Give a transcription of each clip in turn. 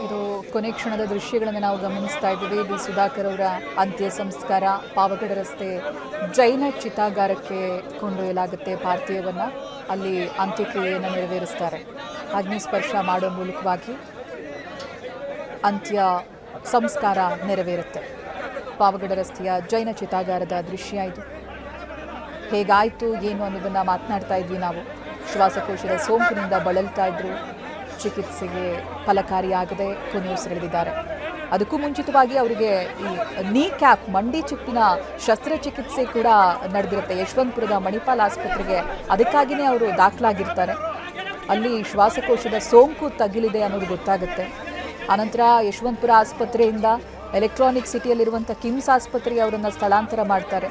ಇದು ಕೊನೆ ಕ್ಷಣದ ದೃಶ್ಯಗಳನ್ನು ನಾವು ಗಮನಿಸ್ತಾ ಇದ್ದೀವಿ. ಡಿ ಸುಧಾಕರ್ ಅವರ ಅಂತ್ಯ ಸಂಸ್ಕಾರ ಪಾವಗಡ ರಸ್ತೆ ಜೈನ ಚಿತಾಗಾರಕ್ಕೆ ಕೊಂಡೊಯ್ಯಲಾಗುತ್ತೆ. ಪಾರ್ಥಿವವನ್ನು ಅಲ್ಲಿ ಅಂತ್ಯಕ್ರಿಯೆಯನ್ನು ನೆರವೇರಿಸ್ತಾರೆ. ಅಗ್ನಿಸ್ಪರ್ಶ ಮಾಡೋ ಮೂಲಕವಾಗಿ ಅಂತ್ಯ ಸಂಸ್ಕಾರ ನೆರವೇರುತ್ತೆ. ಪಾವಗಡ ರಸ್ತೆಯ ಜೈನ ಚಿತಾಗಾರದ ದೃಶ್ಯ ಇದು. ಹೇಗಾಯಿತು ಏನು ಅನ್ನೋದನ್ನು ಮಾತನಾಡ್ತಾ ಇದ್ವಿ ನಾವು. ಶ್ವಾಸಕೋಶದ ಸೋಂಕಿನಿಂದ ಬಳಲ್ತಾ ಇದ್ರು, ಚಿಕಿತ್ಸೆಗೆ ಫಲಕಾರಿಯಾಗದೆ ಕೊನೆಯುಸಿರೆಳೆದಿದ್ದಾರೆ. ಅದಕ್ಕೂ ಮುಂಚಿತವಾಗಿ ಅವರಿಗೆ ಈ ನೀ ಕ್ಯಾಪ್ ಮಂಡಿ ಚಿಪ್ಪಿನ ಶಸ್ತ್ರಚಿಕಿತ್ಸೆ ಕೂಡ ನಡೆದಿರುತ್ತೆ. ಯಶವಂತಪುರದ ಮಣಿಪಾಲ್ ಆಸ್ಪತ್ರೆಗೆ ಅದಕ್ಕಾಗಿಯೇ ಅವರು ದಾಖಲಾಗಿರ್ತಾರೆ. ಅಲ್ಲಿ ಶ್ವಾಸಕೋಶದ ಸೋಂಕು ತಗುಲಿದೆ ಅನ್ನೋದು ಗೊತ್ತಾಗುತ್ತೆ. ಆನಂತರ ಯಶವಂತಪುರ ಆಸ್ಪತ್ರೆಯಿಂದ ಎಲೆಕ್ಟ್ರಾನಿಕ್ ಸಿಟಿಯಲ್ಲಿರುವಂಥ ಕಿಮ್ಸ್ ಆಸ್ಪತ್ರೆಗೆ ಅವರನ್ನು ಸ್ಥಳಾಂತರ ಮಾಡ್ತಾರೆ.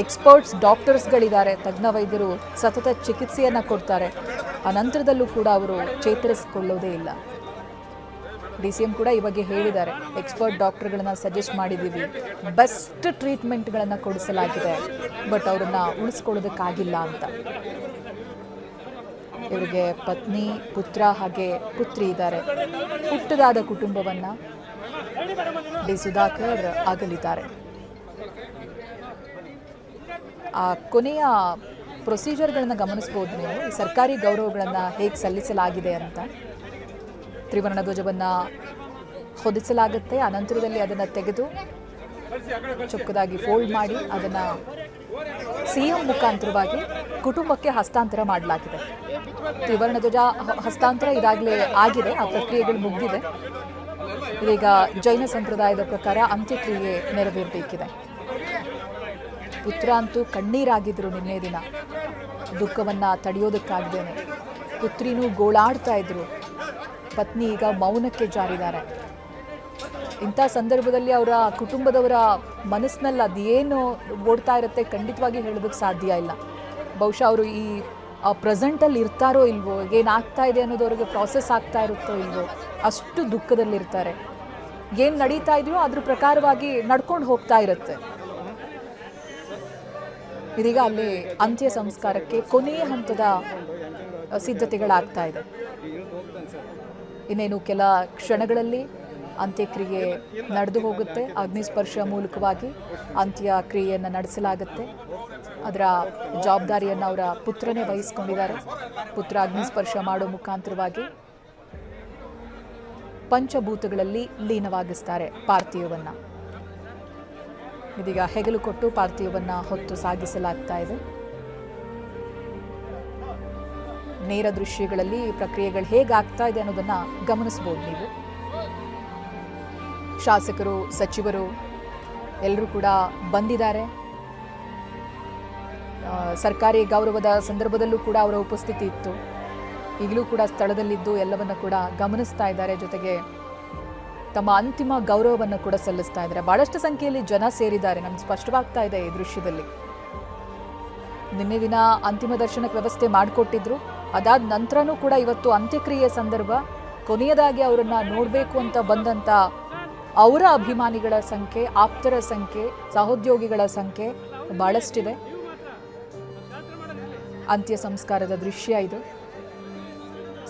ಎಕ್ಸ್ಪರ್ಟ್ಸ್ ಡಾಕ್ಟರ್ಸ್ಗಳಿದ್ದಾರೆ, ತಜ್ಞ ವೈದ್ಯರು ಸತತ ಚಿಕಿತ್ಸೆಯನ್ನು ಕೊಡ್ತಾರೆ. ಆ ನಂತರದಲ್ಲೂ ಕೂಡ ಅವರು ಚೇತರಿಸಿಕೊಳ್ಳೋದೇ ಇಲ್ಲ. DCM ಕೂಡ ಈ ಬಗ್ಗೆ ಹೇಳಿದ್ದಾರೆ. ಎಕ್ಸ್ಪರ್ಟ್ ಡಾಕ್ಟರ್ಗಳನ್ನು ಸಜೆಸ್ಟ್ ಮಾಡಿದ್ದೀವಿ, ಬೆಸ್ಟ್ ಟ್ರೀಟ್ಮೆಂಟ್ಗಳನ್ನು ಕೊಡಿಸಲಾಗಿದೆ, ಬಟ್ ಅವರನ್ನು ಉಳಿಸ್ಕೊಳ್ಳೋದಕ್ಕಾಗಿಲ್ಲ ಅಂತ. ಇವರಿಗೆ ಪತ್ನಿ, ಪುತ್ರ ಹಾಗೆ ಪುತ್ರಿ ಇದ್ದಾರೆ. ಪುಟ್ಟದಾದ ಕುಟುಂಬವನ್ನು ಡಿ ಸುಧಾಕರ್ ಅಗಲಿದ್ದಾರೆ. ಆ ಕೊನೆಯ ಪ್ರೊಸೀಜರ್ಗಳನ್ನು ಗಮನಿಸ್ಬೋದು ನೀವು. ಈ ಸರ್ಕಾರಿ ಗೌರವಗಳನ್ನು ಹೇಗೆ ಸಲ್ಲಿಸಲಾಗಿದೆ ಅಂತ. ತ್ರಿವರ್ಣ ಧ್ವಜವನ್ನು ಹೊದಿಸಲಾಗುತ್ತೆ. ಅನಂತರದಲ್ಲಿ ಅದನ್ನು ತೆಗೆದು ಚೊಕ್ಕದಾಗಿ ಫೋಲ್ಡ್ ಮಾಡಿ ಅದನ್ನು CM ಮುಖಾಂತರವಾಗಿ ಕುಟುಂಬಕ್ಕೆ ಹಸ್ತಾಂತರ ಮಾಡಲಾಗಿದೆ. ತ್ರಿವರ್ಣ ಧ್ವಜ ಹಸ್ತಾಂತರ ಇದಾಗಲೇ ಆಗಿದೆ, ಆ ಪ್ರಕ್ರಿಯೆಗಳು ಮುಗಿದಿದೆ. ಇದೀಗ ಜೈನ ಸಂಪ್ರದಾಯದ ಪ್ರಕಾರ ಅಂತ್ಯಕ್ರಿಯೆ ನೆರವೇರಬೇಕಿದೆ. ಪುತ್ರ ಅಂತೂ ಕಣ್ಣೀರಾಗಿದ್ದರು ನಿನ್ನೆ ದಿನ, ದುಃಖವನ್ನು ತಡೆಯೋದಕ್ಕಾಗ್ದೇನೆ. ಪುತ್ರಿನೂ ಗೋಳಾಡ್ತಾ ಇದ್ರು. ಪತ್ನಿ ಈಗ ಮೌನಕ್ಕೆ ಜಾರಿದ್ದಾರೆ. ಇಂಥ ಸಂದರ್ಭದಲ್ಲಿ ಅವರ ಕುಟುಂಬದವರ ಮನಸ್ಸಿನಲ್ಲಿ ಅದೇನು ಓಡ್ತಾ ಇರುತ್ತೆ ಖಂಡಿತವಾಗಿ ಹೇಳೋದಕ್ಕೆ ಸಾಧ್ಯ ಇಲ್ಲ. ಬಹುಶಃ ಅವರು ಈ ಪ್ರೆಸೆಂಟಲ್ಲಿ ಇರ್ತಾರೋ ಇಲ್ವೋ, ಏನಾಗ್ತಾ ಇದೆ ಅನ್ನೋದು ಅವ್ರಿಗೆ ಪ್ರಾಸೆಸ್ ಆಗ್ತಾ ಇರುತ್ತೋ ಇಲ್ವೋ, ಅಷ್ಟು ದುಃಖದಲ್ಲಿರ್ತಾರೆ. ಏನು ನಡೀತಾ ಇದೆಯೋ ಅದ್ರ ಪ್ರಕಾರವಾಗಿ ನಡ್ಕೊಂಡು ಹೋಗ್ತಾ ಇರುತ್ತೆ. ಇದೀಗ ಅಲ್ಲಿ ಅಂತ್ಯ ಸಂಸ್ಕಾರಕ್ಕೆ ಕೊನೆಯ ಹಂತದ ಸಿದ್ಧತೆಗಳಾಗ್ತಾ ಇದೆ. ಇನ್ನೇನು ಕೆಲ ಕ್ಷಣಗಳಲ್ಲಿ ಅಂತ್ಯಕ್ರಿಯೆ ನಡೆದು ಹೋಗುತ್ತೆ. ಅಗ್ನಿಸ್ಪರ್ಶ ಮೂಲಕವಾಗಿ ಅಂತ್ಯಕ್ರಿಯೆಯನ್ನು ನಡೆಸಲಾಗುತ್ತೆ. ಅದರ ಜವಾಬ್ದಾರಿಯನ್ನು ಅವರ ಪುತ್ರನೇ ವಹಿಸ್ಕೊಂಡಿದ್ದಾರೆ. ಪುತ್ರ ಅಗ್ನಿಸ್ಪರ್ಶ ಮಾಡೋ ಮುಖಾಂತರವಾಗಿ ಪಂಚಭೂತಗಳಲ್ಲಿ ಲೀನವಾಗಿಸ್ತಾರೆ ಪಾರ್ಥಿವವನ್ನು. ಇದೀಗ ಹೆಗಲು ಕೊಟ್ಟು ಪಾರ್ಥಿವವನ್ನು ಹೊತ್ತು ಸಾಗಿಸಲಾಗ್ತಾ ಇದೆ. ನೇರ ದೃಶ್ಯಗಳಲ್ಲಿ ಪ್ರಕ್ರಿಯೆಗಳು ಹೇಗಾಗ್ತಾ ಇದೆ ಅನ್ನೋದನ್ನ ಗಮನಿಸಬಹುದು ನೀವು. ಶಾಸಕರು, ಸಚಿವರು ಎಲ್ಲರೂ ಕೂಡ ಬಂದಿದ್ದಾರೆ. ಸರ್ಕಾರಿ ಗೌರವದ ಸಂದರ್ಭದಲ್ಲೂ ಕೂಡ ಅವರ ಉಪಸ್ಥಿತಿ ಇತ್ತು. ಈಗಲೂ ಕೂಡ ಸ್ಥಳದಲ್ಲಿದ್ದು ಎಲ್ಲವನ್ನ ಕೂಡ ಗಮನಿಸ್ತಾ ಇದ್ದಾರೆ. ಜೊತೆಗೆ ತಮ್ಮ ಅಂತಿಮ ಗೌರವವನ್ನು ಕೂಡ ಸಲ್ಲಿಸ್ತಾ ಇದ್ದಾರೆ. ಬಹಳಷ್ಟು ಸಂಖ್ಯೆಯಲ್ಲಿ ಜನ ಸೇರಿದ್ದಾರೆ, ನಮ್ಗೆ ಸ್ಪಷ್ಟವಾಗ್ತಾ ಇದೆ ಈ ದೃಶ್ಯದಲ್ಲಿ. ನಿನ್ನೆ ದಿನ ಅಂತಿಮ ದರ್ಶನಕ್ಕೆ ವ್ಯವಸ್ಥೆ ಮಾಡಿಕೊಟ್ಟಿದ್ರು. ಅದಾದ ನಂತರನೂ ಕೂಡ ಇವತ್ತು ಅಂತ್ಯಕ್ರಿಯೆ ಸಂದರ್ಭ ಕೊನೆಯದಾಗಿ ಅವರನ್ನು ನೋಡಬೇಕು ಅಂತ ಬಂದಂಥ ಅವರ ಅಭಿಮಾನಿಗಳ ಸಂಖ್ಯೆ, ಆಪ್ತರ ಸಂಖ್ಯೆ, ಸಹೋದ್ಯೋಗಿಗಳ ಸಂಖ್ಯೆ ಬಹಳಷ್ಟಿದೆ. ಅಂತ್ಯ ಸಂಸ್ಕಾರದ ದೃಶ್ಯ ಇದು.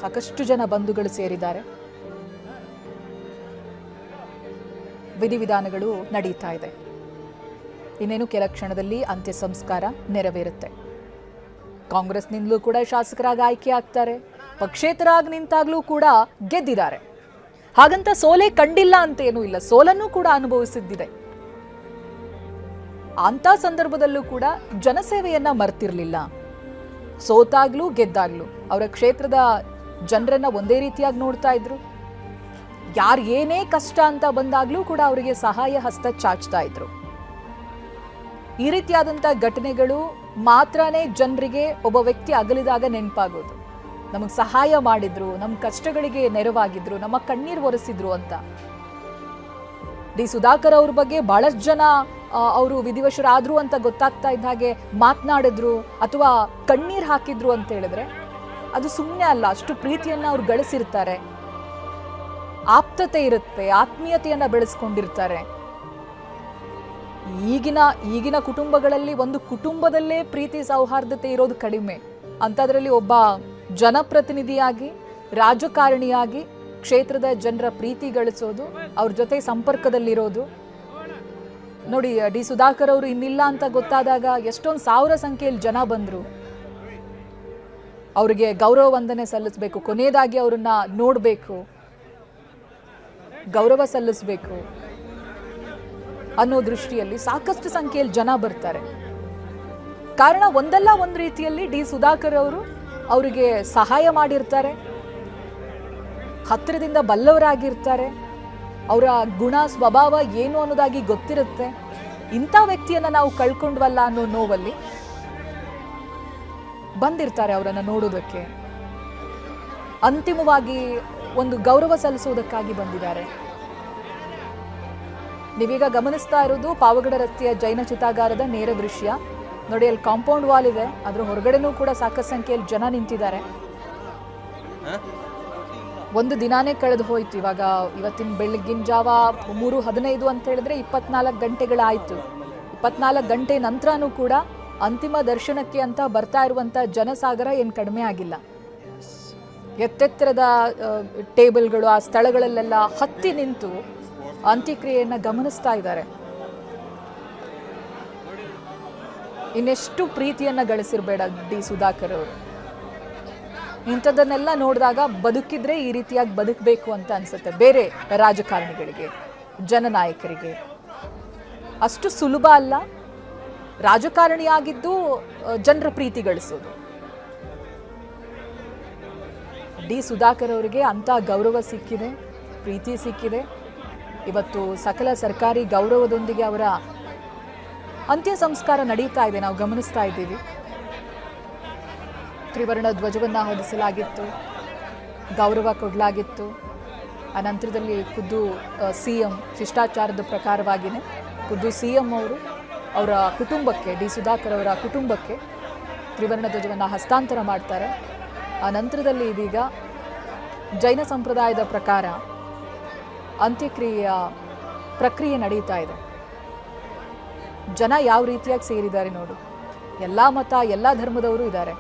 ಸಾಕಷ್ಟು ಜನ ಬಂಧುಗಳು ಸೇರಿದ್ದಾರೆ. ವಿಧಿವಿಧಾನಗಳು ನಡೀತಾ ಇದೆ. ಇನ್ನೇನು ಕೆಲ ಕ್ಷಣದಲ್ಲಿ ಅಂತ್ಯ ಸಂಸ್ಕಾರ ನೆರವೇರುತ್ತೆ. ಕಾಂಗ್ರೆಸ್ನಿಂದಲೂ ಕೂಡ ಶಾಸಕರಾಗಿ ಆಯ್ಕೆ ಆಗ್ತಾರೆ. ಪಕ್ಷೇತರಾಗಿ ನಿಂತಾಗ್ಲೂ ಕೂಡ ಗೆದ್ದಿದ್ದಾರೆ. ಹಾಗಂತ ಸೋಲೆ ಕಂಡಿಲ್ಲ ಅಂತ ಏನೂ ಇಲ್ಲ, ಸೋಲನ್ನು ಕೂಡ ಅನುಭವಿಸಿದ್ದಿದೆ. ಅಂತ ಸಂದರ್ಭದಲ್ಲೂ ಕೂಡ ಜನಸೇವೆಯನ್ನ ಮರ್ತಿರ್ಲಿಲ್ಲ. ಸೋತಾಗ್ಲೂ ಗೆದ್ದಾಗ್ಲೂ ಅವರ ಕ್ಷೇತ್ರದ ಜನರನ್ನ ಒಂದೇ ರೀತಿಯಾಗಿ ನೋಡ್ತಾ ಇದ್ರು. ಯಾರು ಏನೇ ಕಷ್ಟ ಅಂತ ಬಂದಾಗ್ಲೂ ಕೂಡ ಅವರಿಗೆ ಸಹಾಯ ಹಸ್ತ ಚಾಚ್ತಾ ಇದ್ರು. ಈ ರೀತಿಯಾದಂಥ ಘಟನೆಗಳು ಮಾತ್ರನೇ ಜನರಿಗೆ ಒಬ್ಬ ವ್ಯಕ್ತಿ ಅಗಲಿದಾಗ ನೆನಪಾಗೋದು. ನಮಗೆ ಸಹಾಯ ಮಾಡಿದ್ರು, ನಮ್ಮ ಕಷ್ಟಗಳಿಗೆ ನೆರವಾಗಿದ್ರು, ನಮ್ಮ ಕಣ್ಣೀರು ಒರೆಸಿದ್ರು ಅಂತ. ಡಿ ಸುಧಾಕರ್ ಅವ್ರ ಬಗ್ಗೆ ಬಹಳಷ್ಟು ಜನ ಅವರು ವಿಧಿವಶರಾದ್ರು ಅಂತ ಗೊತ್ತಾಗ್ತಾ ಇದ್ದ ಹಾಗೆ ಮಾತನಾಡಿದ್ರು ಅಥವಾ ಕಣ್ಣೀರು ಹಾಕಿದ್ರು ಅಂತ ಹೇಳಿದ್ರೆ ಅದು ಸುಮ್ಮನೆ ಅಲ್ಲ. ಅಷ್ಟು ಪ್ರೀತಿಯನ್ನ ಅವ್ರು ಗಳಿಸಿರ್ತಾರೆ, ಆಪ್ತತೆ ಇರುತ್ತೆ, ಆತ್ಮೀಯತೆಯನ್ನ ಬೆಳೆಸ್ಕೊಂಡಿರ್ತಾರೆ. ಈಗಿನ ಈಗಿನ ಕುಟುಂಬಗಳಲ್ಲಿ ಒಂದು ಕುಟುಂಬದಲ್ಲೇ ಪ್ರೀತಿ ಸೌಹಾರ್ದತೆ ಇರೋದು ಕಡಿಮೆ. ಅಂಥದ್ರಲ್ಲಿ ಒಬ್ಬ ಜನಪ್ರತಿನಿಧಿಯಾಗಿ, ರಾಜಕಾರಣಿಯಾಗಿ ಕ್ಷೇತ್ರದ ಜನರ ಪ್ರೀತಿ ಗಳಿಸೋದು, ಅವ್ರ ಜೊತೆ ಸಂಪರ್ಕದಲ್ಲಿರೋದು. ನೋಡಿ, ಡಿ ಸುಧಾಕರ್ ಅವರು ಇನ್ನಿಲ್ಲ ಅಂತ ಗೊತ್ತಾದಾಗ ಎಷ್ಟೊಂದು ಸಾವಿರ ಸಂಖ್ಯೆಯಲ್ಲಿ ಜನ ಬಂದರು. ಅವರಿಗೆ ಗೌರವ ವಂದನೆ ಸಲ್ಲಿಸಬೇಕು, ಕೊನೆಯದಾಗಿ ಅವರನ್ನ ನೋಡಬೇಕು, ಗೌರವ ಸಲ್ಲಿಸಬೇಕು ಅನ್ನೋ ದೃಷ್ಟಿಯಲ್ಲಿ ಸಾಕಷ್ಟು ಸಂಖ್ಯೆಯಲ್ಲಿ ಜನ ಬರ್ತಾರೆ. ಕಾರಣ ಒಂದಲ್ಲ ಒಂದು ರೀತಿಯಲ್ಲಿ ಡಿ ಸುಧಾಕರ್ ಅವರು ಅವರಿಗೆ ಸಹಾಯ ಮಾಡಿರ್ತಾರೆ, ಹತ್ತಿರದಿಂದ ಬಲ್ಲವರಾಗಿರ್ತಾರೆ, ಅವರ ಗುಣ ಸ್ವಭಾವ ಏನು ಅನ್ನೋದಾಗಿ ಗೊತ್ತಿರುತ್ತೆ. ಇಂಥ ವ್ಯಕ್ತಿಯನ್ನ ನಾವು ಕಳ್ಕೊಂಡ್ವಲ್ಲ ಅನ್ನೋ ನೋವಲ್ಲಿ ಬಂದಿರ್ತಾರೆ ಅವರನ್ನು ನೋಡೋದಕ್ಕೆ. ಅಂತಿಮವಾಗಿ ಒಂದು ಗೌರವ ಸಲ್ಲಿಸೋದಕ್ಕಾಗಿ ಬಂದಿದ್ದಾರೆ. ನೀವೀಗ ಗಮನಿಸ್ತಾ ಇರೋದು ಪಾವಗಡ ರಸ್ತೆಯ ಜೈನ ಚಿತಾಗಾರದ ನೇರ ದೃಶ್ಯ. ನೋಡಿ, ಅಲ್ಲಿ ಕಾಂಪೌಂಡ್ ವಾಲ್ ಇದೆ, ಅದ್ರ ಹೊರಗಡೆನೂ ಕೂಡ ಸಾಕಷ್ಟು ಸಂಖ್ಯೆಯಲ್ಲಿ ಜನ ನಿಂತಿದ್ದಾರೆ. ಒಂದು ದಿನಾನೇ ಕಳೆದು ಹೋಯ್ತು. ಇವತ್ತಿನ ಬೆಳಗಿನ ಜಾವ 3:15 ಅಂತ ಹೇಳಿದ್ರೆ 24 ಗಂಟೆಗಳಾಯಿತು. 24 ಗಂಟೆ ನಂತರನೂ ಕೂಡ ಅಂತಿಮ ದರ್ಶನಕ್ಕೆ ಅಂತ ಬರ್ತಾ ಇರುವಂಥ ಜನಸಾಗರ ಏನು ಕಡಿಮೆ ಆಗಿಲ್ಲ. ಎತ್ತೆತ್ತರದ ಟೇಬಲ್ಗಳು ಆ ಸ್ಥಳಗಳಲ್ಲೆಲ್ಲ ಹತ್ತಿ ನಿಂತು ಅಂತ್ಯಕ್ರಿಯೆಯನ್ನು ಗಮನಿಸ್ತಾ ಇದ್ದಾರೆ. ಇನ್ನೆಷ್ಟು ಪ್ರೀತಿಯನ್ನು ಗಳಿಸಿರಬೇಡ ಡಿ ಸುಧಾಕರ್ ಅವರು. ಇಂಥದ್ದನ್ನೆಲ್ಲ ನೋಡಿದಾಗ ಬದುಕಿದ್ರೆ ಈ ರೀತಿಯಾಗಿ ಬದುಕಬೇಕು ಅಂತ ಅನ್ಸುತ್ತೆ. ಬೇರೆ ರಾಜಕಾರಣಿಗಳಿಗೆ, ಜನನಾಯಕರಿಗೆ ಅಷ್ಟು ಸುಲಭ ಅಲ್ಲ ರಾಜಕಾರಣಿಯಾಗಿದ್ದು ಜನರ ಪ್ರೀತಿ ಗಳಿಸೋದು. ಡಿ ಸುಧಾಕರ್ ಅವರಿಗೆ ಅಂಥ ಗೌರವ ಸಿಕ್ಕಿದೆ, ಪ್ರೀತಿ ಸಿಕ್ಕಿದೆ. ಇವತ್ತು ಸಕಲ ಸರ್ಕಾರಿ ಗೌರವದೊಂದಿಗೆ ಅವರ ಅಂತ್ಯ ಸಂಸ್ಕಾರ ನಡೀತಾ ಇದೆ, ನಾವು ಗಮನಿಸ್ತಾ ಇದ್ದೀವಿ. ತ್ರಿವರ್ಣ ಧ್ವಜವನ್ನು ಹೊದಿಸಲಾಗಿತ್ತು, ಗೌರವ ಕೊಡಲಾಗಿತ್ತು. ಅನಂತರದಲ್ಲಿ ಖುದ್ದು CM ಶಿಷ್ಟಾಚಾರದ ಪ್ರಕಾರವಾಗಿಯೇ ಖುದ್ದು CM ಅವರು ಅವರ ಕುಟುಂಬಕ್ಕೆ, ಡಿ ಸುಧಾಕರ್ ಅವರ ಕುಟುಂಬಕ್ಕೆ ತ್ರಿವರ್ಣ ಧ್ವಜವನ್ನು ಹಸ್ತಾಂತರ ಮಾಡ್ತಾರೆ. ಆ ನಂತರದಲ್ಲಿ ಇದೀಗ ಜೈನ ಸಂಪ್ರದಾಯದ ಪ್ರಕಾರ ಅಂತ್ಯಕ್ರಿಯೆಯ ಪ್ರಕ್ರಿಯೆ ನಡೀತಾ ಇದೆ. ಜನ ಯಾವ ರೀತಿಯಾಗಿ ಸೇರಿದ್ದಾರೆ ನೋಡು, ಎಲ್ಲ ಮತ, ಎಲ್ಲ ಧರ್ಮದವರು ಇದ್ದಾರೆ.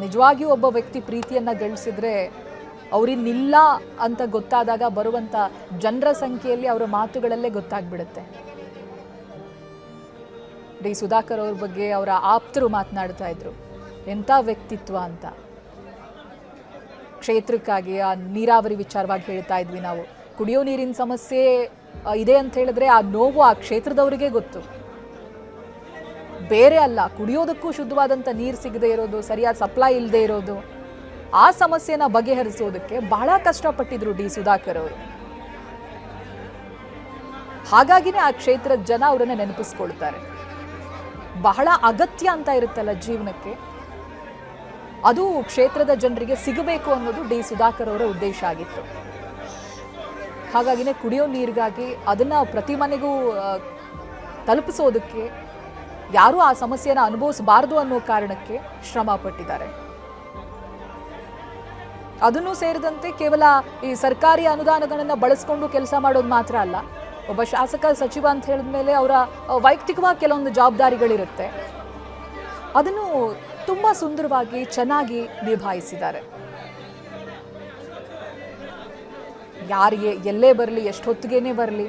ನಿಜವಾಗಿಯೂ ಒಬ್ಬ ವ್ಯಕ್ತಿ ಪ್ರೀತಿಯನ್ನ ಗಳಿಸಿದ್ರೆ ಅವರಿನ್ನಿಲ್ಲ ಅಂತ ಗೊತ್ತಾದಾಗ ಬರುವಂಥ ಜನರ ಸಂಖ್ಯೆಯಲ್ಲಿ ಅವರ ಮಾತುಗಳಲ್ಲೇ ಗೊತ್ತಾಗ್ಬಿಡುತ್ತೆ. ಡಿ ಸುಧಾಕರ್ ಅವ್ರ ಬಗ್ಗೆ ಅವರ ಆಪ್ತರು ಮಾತನಾಡ್ತಾ ಇದ್ರು, ಎಂಥ ವ್ಯಕ್ತಿತ್ವ ಅಂತ. ಕ್ಷೇತ್ರಕ್ಕಾಗಿ ಆ ನೀರಾವರಿ ವಿಚಾರವಾಗಿ ಹೇಳ್ತಾ ಇದ್ವಿ ನಾವು. ಕುಡಿಯೋ ನೀರಿನ ಸಮಸ್ಯೆ ಇದೆ ಅಂತ ಹೇಳಿದ್ರೆ ಆ ನೋವು ಆ ಕ್ಷೇತ್ರದವರಿಗೆ ಗೊತ್ತು, ಬೇರೆ ಅಲ್ಲ. ಕುಡಿಯೋದಕ್ಕೂ ಶುದ್ಧವಾದಂಥ ನೀರು ಸಿಗದೆ ಇರೋದು, ಸರಿಯಾದ ಸಪ್ಲೈ ಇಲ್ಲದೆ ಇರೋದು, ಆ ಸಮಸ್ಯೆನ ಬಗೆಹರಿಸೋದಕ್ಕೆ ಬಹಳ ಕಷ್ಟಪಟ್ಟಿದ್ರು ಡಿ ಸುಧಾಕರ್ ಅವರು. ಹಾಗಾಗಿನೇ ಆ ಕ್ಷೇತ್ರದ ಜನ ಅವರನ್ನ ನೆನಪಿಸ್ಕೊಳ್ತಾರೆ. ಬಹಳ ಅಗತ್ಯ ಅಂತ ಇರುತ್ತಲ್ಲ ಜೀವನಕ್ಕೆ, ಅದು ಕ್ಷೇತ್ರದ ಜನರಿಗೆ ಸಿಗಬೇಕು ಅನ್ನೋದು ಡಿ ಸುಧಾಕರ್ ಅವರ ಉದ್ದೇಶ ಆಗಿತ್ತು. ಹಾಗಾಗಿನೇ ಕುಡಿಯೋ ನೀರಿಗಾಗಿ ಅದನ್ನ ಪ್ರತಿ ಮನೆಗೂ ತಲುಪಿಸೋದಕ್ಕೆ, ಯಾರೂ ಆ ಸಮಸ್ಯೆನ ಅನುಭವಿಸಬಾರದು ಅನ್ನೋ ಕಾರಣಕ್ಕೆ ಶ್ರಮ ಪಟ್ಟಿದ್ದಾರೆ. ಅದನ್ನು ಸೇರಿದಂತೆ ಕೇವಲ ಈ ಸರ್ಕಾರಿ ಅನುದಾನಗಳನ್ನು ಬಳಸ್ಕೊಂಡು ಕೆಲಸ ಮಾಡೋದು ಮಾತ್ರ ಅಲ್ಲ, ಒಬ್ಬ ಶಾಸಕ ಸಚಿವ ಅಂತ ಹೇಳಿದ್ಮೇಲೆ ಅವರ ವೈಯಕ್ತಿಕವಾಗಿ ಕೆಲವೊಂದು ಜವಾಬ್ದಾರಿಗಳಿರುತ್ತೆ. ಅದನ್ನು ತುಂಬ ಸುಂದರವಾಗಿ ಚೆನ್ನಾಗಿ ನಿಭಾಯಿಸಿದ್ದಾರೆ. ಯಾರಿಗೆ ಎಲ್ಲೇ ಬರಲಿ, ಎಷ್ಟೊತ್ತಿಗೇನೆ ಬರಲಿ,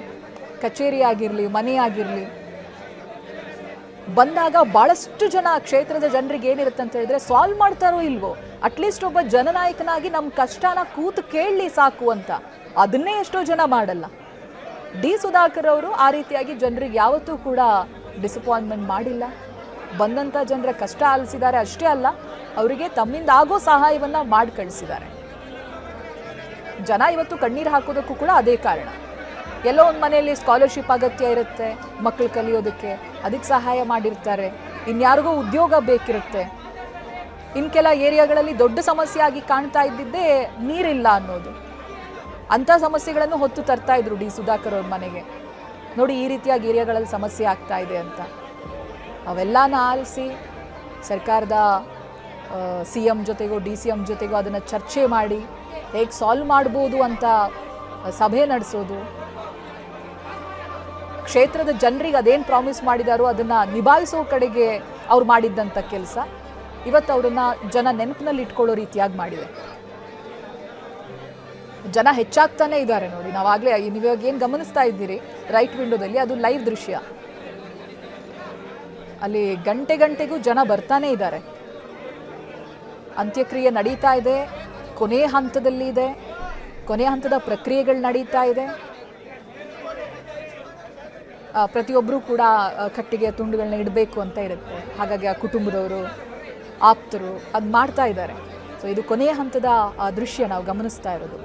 ಕಚೇರಿ ಆಗಿರಲಿ, ಮನೆ ಆಗಿರಲಿ, ಬಂದಾಗ ಭಾಳಷ್ಟು ಜನ ಕ್ಷೇತ್ರದ ಜನರಿಗೆ ಏನಿರುತ್ತೆ ಅಂತ ಹೇಳಿದ್ರೆ, ಸಾಲ್ವ್ ಮಾಡ್ತಾರೋ ಇಲ್ವೋ, ಅಟ್ಲೀಸ್ಟ್ ಒಬ್ಬ ಜನನಾಯಕನಾಗಿ ನಮ್ಮ ಕಷ್ಟನ ಕೂತು ಕೇಳಲಿ ಸಾಕು ಅಂತ. ಅದನ್ನೇ ಎಷ್ಟೋ ಜನ ಮಾಡಲ್ಲ. ಡಿ ಸುಧಾಕರ್ ಅವರು ಆ ರೀತಿಯಾಗಿ ಜನರಿಗೆ ಯಾವತ್ತೂ ಕೂಡ ಡಿಸಪಾಯಿಂಟ್ಮೆಂಟ್ ಮಾಡಿಲ್ಲ. ಬಂದಂಥ ಜನರ ಕಷ್ಟ ಆಲಿಸಿದ್ದಾರೆ ಅಷ್ಟೇ ಅಲ್ಲ, ಅವರಿಗೆ ತಮ್ಮಿಂದ ಆಗೋ ಸಹಾಯವನ್ನು ಮಾಡಿ ಕಳಿಸಿದ್ದಾರೆ. ಜನ ಇವತ್ತು ಕಣ್ಣೀರು ಹಾಕೋದಕ್ಕೂ ಕೂಡ ಅದೇ ಕಾರಣ. ಎಲ್ಲೋ ಒಂದು ಮನೆಯಲ್ಲಿ ಸ್ಕಾಲರ್ಶಿಪ್ ಅಗತ್ಯ ಇರುತ್ತೆ, ಮಕ್ಕಳು ಕಲಿಯೋದಕ್ಕೆ, ಅದಕ್ಕೆ ಸಹಾಯ ಮಾಡಿರ್ತಾರೆ. ಇನ್ಯಾರಿಗೋ ಉದ್ಯೋಗ ಬೇಕಿರುತ್ತೆ. ಇನ್ನು ಕೆಲ ಏರಿಯಾಗಳಲ್ಲಿ ದೊಡ್ಡ ಸಮಸ್ಯೆ ಆಗಿ ಕಾಣ್ತಾ ಇದ್ದಿದ್ದೇ ನೀರಿಲ್ಲ ಅನ್ನೋದು. ಅಂಥ ಸಮಸ್ಯೆಗಳನ್ನು ಹೊತ್ತು ತರ್ತಾ ಇದ್ರು ಡಿ ಸುಧಾಕರ್ ಅವ್ರ ಮನೆಗೆ. ನೋಡಿ ಈ ರೀತಿಯಾಗಿ ಏರಿಯಾಗಳಲ್ಲಿ ಸಮಸ್ಯೆ ಆಗ್ತಾ ಇದೆ ಅಂತ. ಅವೆಲ್ಲನ ಆಲಿಸಿ ಸರ್ಕಾರದ CM ಜೊತೆಗೋ DCM ಜೊತೆಗೋ ಅದನ್ನು ಚರ್ಚೆ ಮಾಡಿ ಹೇಗೆ ಸಾಲ್ವ್ ಮಾಡ್ಬೋದು ಅಂತ ಸಭೆ ನಡೆಸೋದು, ಕ್ಷೇತ್ರದ ಜನರಿಗೆ ಅದೇನು ಪ್ರಾಮಿಸ್ ಮಾಡಿದಾರೋ ಅದನ್ನು ನಿಭಾಯಿಸೋ ಕಡೆಗೆ ಅವ್ರು ಮಾಡಿದ್ದಂಥ ಕೆಲಸ ಇವತ್ತು ಅವರನ್ನ ಜನ ನೆನಪಿನಲ್ಲಿ ಇಟ್ಕೊಳ್ಳೋ ರೀತಿಯಾಗಿ ಮಾಡಿದೆ. ಜನ ಹೆಚ್ಚಾಗ್ತಾನೆ ಇದ್ದಾರೆ ನೋಡಿ. ನಾವಾಗಲೇ ನೀವಾಗ ಏನು ಗಮನಿಸ್ತಾ ಇದ್ದೀರಿ ರೈಟ್ ವಿಂಡೋದಲ್ಲಿ, ಅದು ಲೈವ್ ದೃಶ್ಯ. ಅಲ್ಲಿ ಗಂಟೆಗೂ ಜನ ಬರ್ತಾನೆ ಇದ್ದಾರೆ. ಅಂತ್ಯಕ್ರಿಯೆ ನಡೀತಾ ಇದೆ, ಕೊನೆಯ ಹಂತದಲ್ಲಿ ಇದೆ, ಕೊನೆಯ ಹಂತದ ಪ್ರಕ್ರಿಯೆಗಳು ನಡೀತಾ ಇದೆ. ಪ್ರತಿಯೊಬ್ಬರೂ ಕೂಡ ಕಟ್ಟಿಗೆ ತುಂಡುಗಳನ್ನ ಇಡಬೇಕು ಅಂತ ಇರುತ್ತೆ. ಹಾಗಾಗಿ ಆ ಕುಟುಂಬದವರು, ಆಪ್ತರು ಅದು ಮಾಡ್ತಾ ಇದ್ದಾರೆ. ಸೊ ಇದು ಕೊನೆಯ ಹಂತದ ದೃಶ್ಯ ನಾವು ಗಮನಿಸ್ತಾ ಇರೋದು.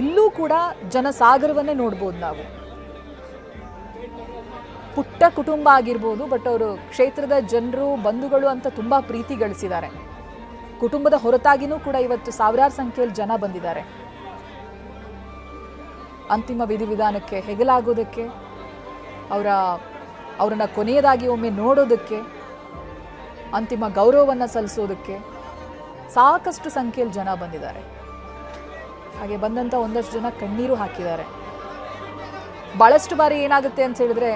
ಇಲ್ಲೂ ಕೂಡ ಜನಸಾಗರವನ್ನೇ ನೋಡ್ಬೋದು ನಾವು. ಪುಟ್ಟ ಕುಟುಂಬ ಆಗಿರ್ಬೋದು, ಬಟ್ ಅವರು ಕ್ಷೇತ್ರದ ಜನರು, ಬಂಧುಗಳು ಅಂತ ತುಂಬ ಪ್ರೀತಿ ಗಳಿಸಿದ್ದಾರೆ. ಕುಟುಂಬದ ಹೊರತಾಗಿನೂ ಕೂಡ ಇವತ್ತು ಸಾವಿರಾರು ಸಂಖ್ಯೆಯಲ್ಲಿ ಜನ ಬಂದಿದ್ದಾರೆ ಅಂತಿಮ ವಿಧಿವಿಧಾನಕ್ಕೆ ಹೆಗಲಾಗೋದಕ್ಕೆ, ಅವರನ್ನು ಕೊನೆಯದಾಗಿ ಒಮ್ಮೆ ನೋಡೋದಕ್ಕೆ, ಅಂತಿಮ ಗೌರವವನ್ನು ಸಲ್ಲಿಸೋದಕ್ಕೆ ಸಾಕಷ್ಟು ಸಂಖ್ಯೆಯಲ್ಲಿ ಜನ ಬಂದಿದ್ದಾರೆ. ಹಾಗೆ ಬಂದಂಥ ಒಂದಷ್ಟು ಜನ ಕಣ್ಣೀರು ಹಾಕಿದ್ದಾರೆ. ಭಾಳಷ್ಟು ಬಾರಿ ಏನಾಗುತ್ತೆ ಅಂತ ಹೇಳಿದ್ರೆ,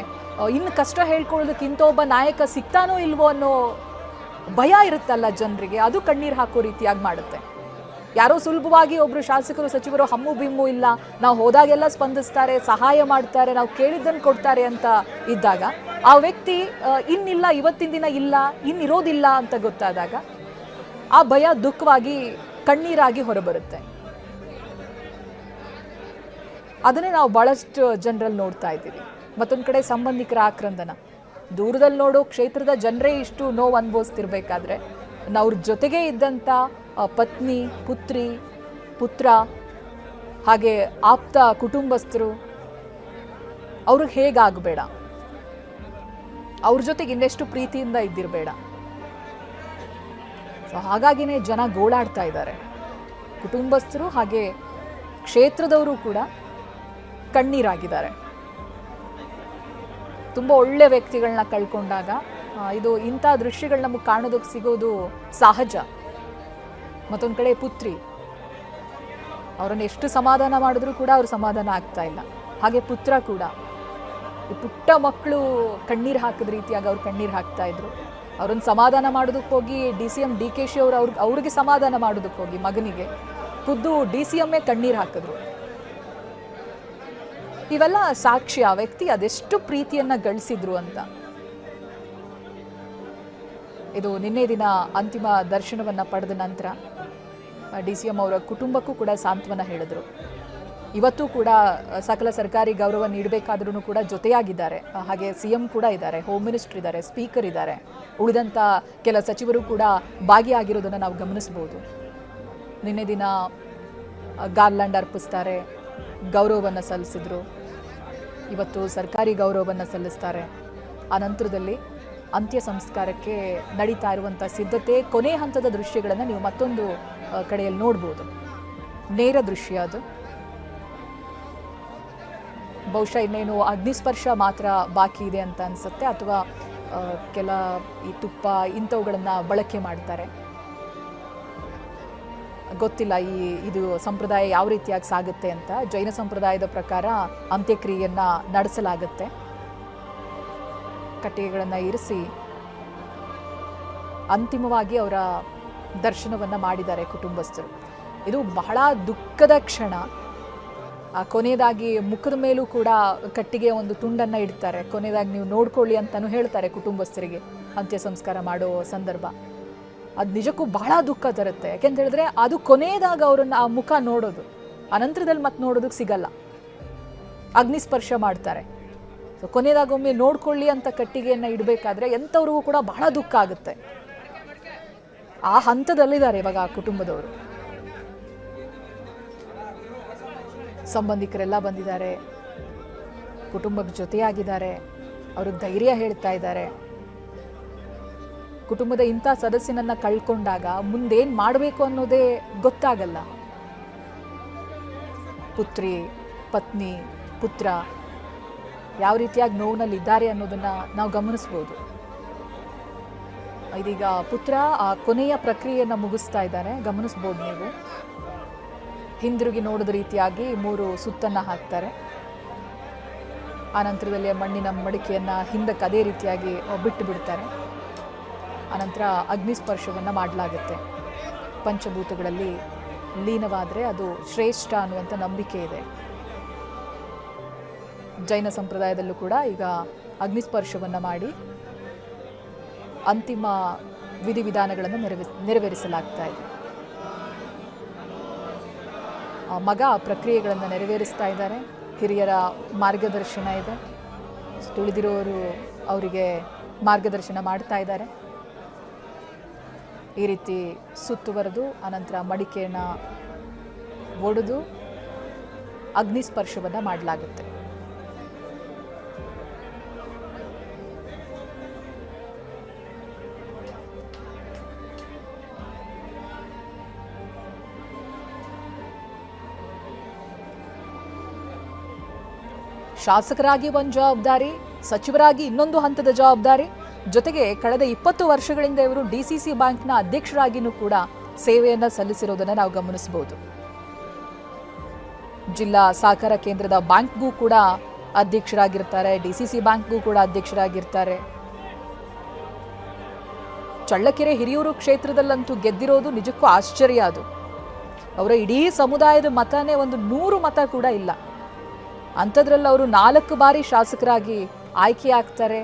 ಇನ್ನು ಕಷ್ಟ ಹೇಳ್ಕೊಳ್ಳೋದಕ್ಕೆ ಇಂಥ ಒಬ್ಬ ನಾಯಕ ಸಿಗ್ತಾನೋ ಇಲ್ವೋ ಅನ್ನೋ ಭಯ ಇರುತ್ತಲ್ಲ ಜನರಿಗೆ, ಅದು ಕಣ್ಣೀರು ಹಾಕೋ ರೀತಿಯಾಗಿ ಮಾಡುತ್ತೆ. ಯಾರೋ ಸುಲಭವಾಗಿ ಒಬ್ಬರು ಶಾಸಕರು, ಸಚಿವರು ಹಮ್ಮು ಬಿಮ್ಮು ಇಲ್ಲ, ನಾವು ಹೋದಾಗೆಲ್ಲ ಸ್ಪಂದಿಸ್ತಾರೆ, ಸಹಾಯ ಮಾಡ್ತಾರೆ, ನಾವು ಕೇಳಿದ್ದನ್ನು ಕೊಡ್ತಾರೆ ಅಂತ ಇದ್ದಾಗ, ಆ ವ್ಯಕ್ತಿ ಇನ್ನಿಲ್ಲ, ಇವತ್ತಿನ ದಿನ ಇಲ್ಲ, ಇನ್ನಿರೋದಿಲ್ಲ ಅಂತ ಗೊತ್ತಾದಾಗ ಆ ಭಯ ದುಃಖವಾಗಿ ಕಣ್ಣೀರಾಗಿ ಹೊರಬರುತ್ತೆ. ಅದನ್ನೇ ನಾವು ಭಾಳಷ್ಟು ಜನರಲ್ಲಿ ನೋಡ್ತಾ ಇದ್ದೀವಿ. ಮತ್ತೊಂದು ಕಡೆ ಸಂಬಂಧಿಕರ ಆಕ್ರಂದನ, ದೂರದಲ್ಲಿ ನೋಡೋ ಕ್ಷೇತ್ರದ ಜನರೇ ಇಷ್ಟು ನೋವು ಅನುಭವಿಸ್ತಿರ್ಬೇಕಾದ್ರೆ ಅವ್ರ ಜೊತೆಗೆ ಇದ್ದಂಥ ಪತ್ನಿ, ಪುತ್ರಿ, ಪುತ್ರ, ಹಾಗೆ ಆಪ್ತ ಕುಟುಂಬಸ್ಥರು ಅವ್ರಿಗೆ ಹೇಗಾಗಬೇಡ, ಅವ್ರ ಜೊತೆಗೆ ಇನ್ನೆಷ್ಟು ಪ್ರೀತಿಯಿಂದ ಇದ್ದಿರಬೇಡ. ಸೊ ಹಾಗಾಗಿನೇ ಜನ ಗೋಳಾಡ್ತಾ ಇದ್ದಾರೆ. ಕುಟುಂಬಸ್ಥರು ಹಾಗೆ ಕ್ಷೇತ್ರದವರು ಕೂಡ ಕಣ್ಣೀರಾಗಿದ್ದಾರೆ. ತುಂಬ ಒಳ್ಳೆ ವ್ಯಕ್ತಿಗಳನ್ನ ಕಳ್ಕೊಂಡಾಗ ಇದು ಇಂಥ ದೃಶ್ಯಗಳು ನಮಗೆ ಕಾಣೋದಕ್ಕೆ ಸಿಗೋದು ಸಹಜ. ಮತ್ತೊಂದು ಕಡೆ ಪುತ್ರಿ, ಅವರನ್ನು ಎಷ್ಟು ಸಮಾಧಾನ ಮಾಡಿದ್ರೂ ಕೂಡ ಅವ್ರು ಸಮಾಧಾನ ಆಗ್ತಾ ಇಲ್ಲ. ಹಾಗೆ ಪುತ್ರ ಕೂಡ, ಈ ಪುಟ್ಟ ಮಕ್ಕಳು ಕಣ್ಣೀರು ಹಾಕಿದ ರೀತಿಯಾಗಿ ಅವ್ರು ಕಣ್ಣೀರು ಹಾಕ್ತಾ ಇದ್ರು. ಅವ್ರನ್ನ ಸಮಾಧಾನ ಮಾಡೋದಕ್ಕೆ ಹೋಗಿ DCM DKC ಅವ್ರಿಗೆ ಸಮಾಧಾನ ಮಾಡೋದಕ್ಕೆ ಹೋಗಿ ಮಗನಿಗೆ ಖುದ್ದು DCM ಕಣ್ಣೀರು ಹಾಕಿದ್ರು. ಇವೆಲ್ಲ ಸಾಕ್ಷಿ ಆ ವ್ಯಕ್ತಿ ಅದೆಷ್ಟು ಪ್ರೀತಿಯನ್ನ ಗಳಿಸಿದ್ರು ಅಂತ. ಇದು ನಿನ್ನೆ ದಿನ ಅಂತಿಮ ದರ್ಶನವನ್ನ ಪಡೆದ ನಂತರ DCM ಅವರ ಕುಟುಂಬಕ್ಕೂ ಕೂಡ ಸಾಂತ್ವನ ಹೇಳಿದ್ರು. ಇವತ್ತು ಕೂಡ ಸಕಲ ಸರ್ಕಾರಿ ಗೌರವ ನೀಡಬೇಕಾದ್ರೂ ಕೂಡ ಜೊತೆಯಾಗಿದ್ದಾರೆ. ಹಾಗೆ CM ಕೂಡ ಇದ್ದಾರೆ, ಹೋಮ್ ಮಿನಿಸ್ಟರ್ ಇದ್ದಾರೆ, ಸ್ಪೀಕರ್ ಇದ್ದಾರೆ, ಉಳಿದಂಥ ಕೆಲ ಸಚಿವರು ಕೂಡ ಭಾಗಿಯಾಗಿರೋದನ್ನು ನಾವು ಗಮನಿಸ್ಬೋದು. ನಿನ್ನೆ ದಿನ ಗಾರ್ಲ್ಯಾಂಡ್ ಅರ್ಪಿಸ್ತಾರೆ, ಗೌರವವನ್ನು ಸಲ್ಲಿಸಿದ್ರು. ಇವತ್ತು ಸರ್ಕಾರಿ ಗೌರವವನ್ನು ಸಲ್ಲಿಸ್ತಾರೆ. ಆ ನಂತರದಲ್ಲಿ ಅಂತ್ಯ ಸಂಸ್ಕಾರಕ್ಕೆ ನಡೀತಾ ಇರುವಂಥ ಸಿದ್ಧತೆ, ಕೊನೆ ಹಂತದ ದೃಶ್ಯಗಳನ್ನು ನೀವು ಮತ್ತೊಂದು ಕಡೆಯಲ್ಲಿ ನೋಡ್ಬೋದು. ನೇರ ದೃಶ್ಯ ಅದು. ಬಹುಶಃ ಇನ್ನೇನು ಅಗ್ನಿಸ್ಪರ್ಶ ಮಾತ್ರ ಬಾಕಿ ಇದೆ ಅಂತ ಅನಿಸುತ್ತೆ, ಅಥವಾ ಕೆಲ ಈ ತುಪ್ಪ ಇಂಥವುಗಳನ್ನು ಬಳಕೆ ಮಾಡ್ತಾರೆ, ಗೊತ್ತಿಲ್ಲ ಇದು ಸಂಪ್ರದಾಯ ಯಾವ ರೀತಿಯಾಗಿ ಸಾಗುತ್ತೆ ಅಂತ. ಜೈನ ಸಂಪ್ರದಾಯದ ಪ್ರಕಾರ ಅಂತ್ಯಕ್ರಿಯೆಯನ್ನು ನಡೆಸಲಾಗುತ್ತೆ. ಕಟ್ಟಿಗೆಗಳನ್ನು ಇರಿಸಿ ಅಂತಿಮವಾಗಿ ಅವರ ದರ್ಶನವನ್ನು ಮಾಡಿದ್ದಾರೆ ಕುಟುಂಬಸ್ಥರು. ಇದು ಬಹಳ ದುಃಖದ ಕ್ಷಣ. ಕೊನೆಯದಾಗಿ ಮುಖದ ಮೇಲೂ ಕೂಡ ಕಟ್ಟಿಗೆ ಒಂದು ತುಂಡನ್ನು ಇಡ್ತಾರೆ. ಕೊನೆಯದಾಗಿ ನೀವು ನೋಡ್ಕೊಳ್ಳಿ ಅಂತಲೂ ಹೇಳ್ತಾರೆ ಕುಟುಂಬಸ್ಥರಿಗೆ ಅಂತ್ಯ ಸಂಸ್ಕಾರ ಮಾಡೋ ಸಂದರ್ಭ. ಅದು ನಿಜಕ್ಕೂ ಬಹಳ ದುಃಖ ತರುತ್ತೆ. ಯಾಕೆಂತ ಹೇಳಿದ್ರೆ ಅದು ಕೊನೆಯದಾಗ ಅವರನ್ನು ಆ ಮುಖ ನೋಡೋದು, ಅನಂತರದಲ್ಲಿ ಮತ್ತೆ ನೋಡೋದಕ್ಕೆ ಸಿಗಲ್ಲ. ಅಗ್ನಿಸ್ಪರ್ಶ ಮಾಡ್ತಾರೆ. ಸೊ ಕೊನೆಯದಾಗೊಮ್ಮೆ ನೋಡ್ಕೊಳ್ಳಿ ಅಂತ ಕಟ್ಟಿಗೆಯನ್ನು ಇಡಬೇಕಾದ್ರೆ ಎಂಥವ್ರಿಗೂ ಕೂಡ ಬಹಳ ದುಃಖ ಆಗುತ್ತೆ. ಆ ಹಂತದಲ್ಲಿದ್ದಾರೆ ಇವಾಗ ಆ ಕುಟುಂಬದವರು. ಸಂಬಂಧಿಕರೆಲ್ಲ ಬಂದಿದ್ದಾರೆ, ಕುಟುಂಬದ ಜೊತೆಯಾಗಿದ್ದಾರೆ, ಅವ್ರಿಗೆ ಧೈರ್ಯ ಹೇಳ್ತಾ ಇದ್ದಾರೆ. ಕುಟುಂಬದ ಇಂಥ ಸದಸ್ಯನನ್ನು ಕಳ್ಕೊಂಡಾಗ ಮುಂದೇನು ಮಾಡಬೇಕು ಅನ್ನೋದೇ ಗೊತ್ತಾಗಲ್ಲ. ಪುತ್ರಿ, ಪತ್ನಿ, ಪುತ್ರ ಯಾವ ರೀತಿಯಾಗಿ ನೋವಿನಲ್ಲಿದ್ದಾರೆ ಅನ್ನೋದನ್ನು ನಾವು ಗಮನಿಸ್ಬೋದು. ಇದೀಗ ಪುತ್ರ ಆ ಕೊನೆಯ ಪ್ರಕ್ರಿಯೆಯನ್ನು ಮುಗಿಸ್ತಾ ಇದ್ದಾರೆ, ಗಮನಿಸ್ಬೋದು ನೀವು. ಹಿಂದಿರುಗಿ ನೋಡಿದ ರೀತಿಯಾಗಿ 3 ಸುತ್ತನ್ನು ಹಾಕ್ತಾರೆ. ಆನಂತರದಲ್ಲಿ ಮಣ್ಣಿನ ಮಡಿಕೆಯನ್ನು ಹಿಂದಕ್ಕೆ ಅದೇ ರೀತಿಯಾಗಿ ಬಿಟ್ಟು ಬಿಡ್ತಾರೆ. ಆನಂತರ ಅಗ್ನಿಸ್ಪರ್ಶವನ್ನು ಮಾಡಲಾಗುತ್ತೆ. ಪಂಚಭೂತಗಳಲ್ಲಿ ಲೀನವಾದರೆ ಅದು ಶ್ರೇಷ್ಠ ಅನ್ನುವಂಥ ನಂಬಿಕೆ ಇದೆ. ಜೈನ ಸಂಪ್ರದಾಯದಲ್ಲೂ ಕೂಡ ಈಗ ಅಗ್ನಿಸ್ಪರ್ಶವನ್ನು ಮಾಡಿ ಅಂತಿಮ ವಿಧಿವಿಧಾನಗಳನ್ನು ನೆರವೇರಿಸಲಾಗ್ತಾ ಇದೆ. ಮಗ ಪ್ರಕ್ರಿಯೆಗಳನ್ನು ನೆರವೇರಿಸ್ತಾ ಇದ್ದಾರೆ. ಹಿರಿಯರ ಮಾರ್ಗದರ್ಶನ ಇದೆ. ತುಳಿದಿರೋರು ಅವರಿಗೆ ಮಾರ್ಗದರ್ಶನ ಮಾಡ್ತಾ ಇದ್ದಾರೆ. ಈ ರೀತಿ ಸುತ್ತುವರೆದು ಅನಂತರ ಮಡಿಕೆಯನ್ನು ಒಡೆದು ಅಗ್ನಿಸ್ಪರ್ಶವನ್ನು ಮಾಡಲಾಗುತ್ತೆ. ಶಾಸಕರಾಗಿ ಒಂದು ಜವಾಬ್ದಾರಿ, ಸಚಿವರಾಗಿ ಇನ್ನೊಂದು ಹಂತದ ಜವಾಬ್ದಾರಿ, ಜೊತೆಗೆ ಕಳೆದ 20 ವರ್ಷಗಳಿಂದ ಇವರು ಡಿಸಿಸಿ ಬ್ಯಾಂಕ್ನ ಅಧ್ಯಕ್ಷರಾಗಿಯೂ ಕೂಡ ಸೇವೆಯನ್ನು ಸಲ್ಲಿಸಿರೋದನ್ನು ನಾವು ಗಮನಿಸಬಹುದು. ಜಿಲ್ಲಾ ಸಹಕಾರ ಕೇಂದ್ರದ ಬ್ಯಾಂಕ್ಗೂ ಕೂಡ ಅಧ್ಯಕ್ಷರಾಗಿರ್ತಾರೆ, ಡಿಸಿಸಿ ಬ್ಯಾಂಕ್ಗೂ ಕೂಡ ಅಧ್ಯಕ್ಷರಾಗಿರ್ತಾರೆ. ಚಳ್ಳಕೆರೆ ಹಿರಿಯೂರು ಕ್ಷೇತ್ರದಲ್ಲಂತೂ ಗೆದ್ದಿರೋದು ನಿಜಕ್ಕೂ ಆಶ್ಚರ್ಯ. ಅದು ಅವರ ಇಡೀ ಸಮುದಾಯದ ಮತನೇ ಒಂದು 100 ಮತ ಕೂಡ ಇಲ್ಲ. ಅಂಥದ್ರಲ್ಲಿ ಅವರು 4 ಬಾರಿ ಶಾಸಕರಾಗಿ ಆಯ್ಕೆಯಾಗ್ತಾರೆ,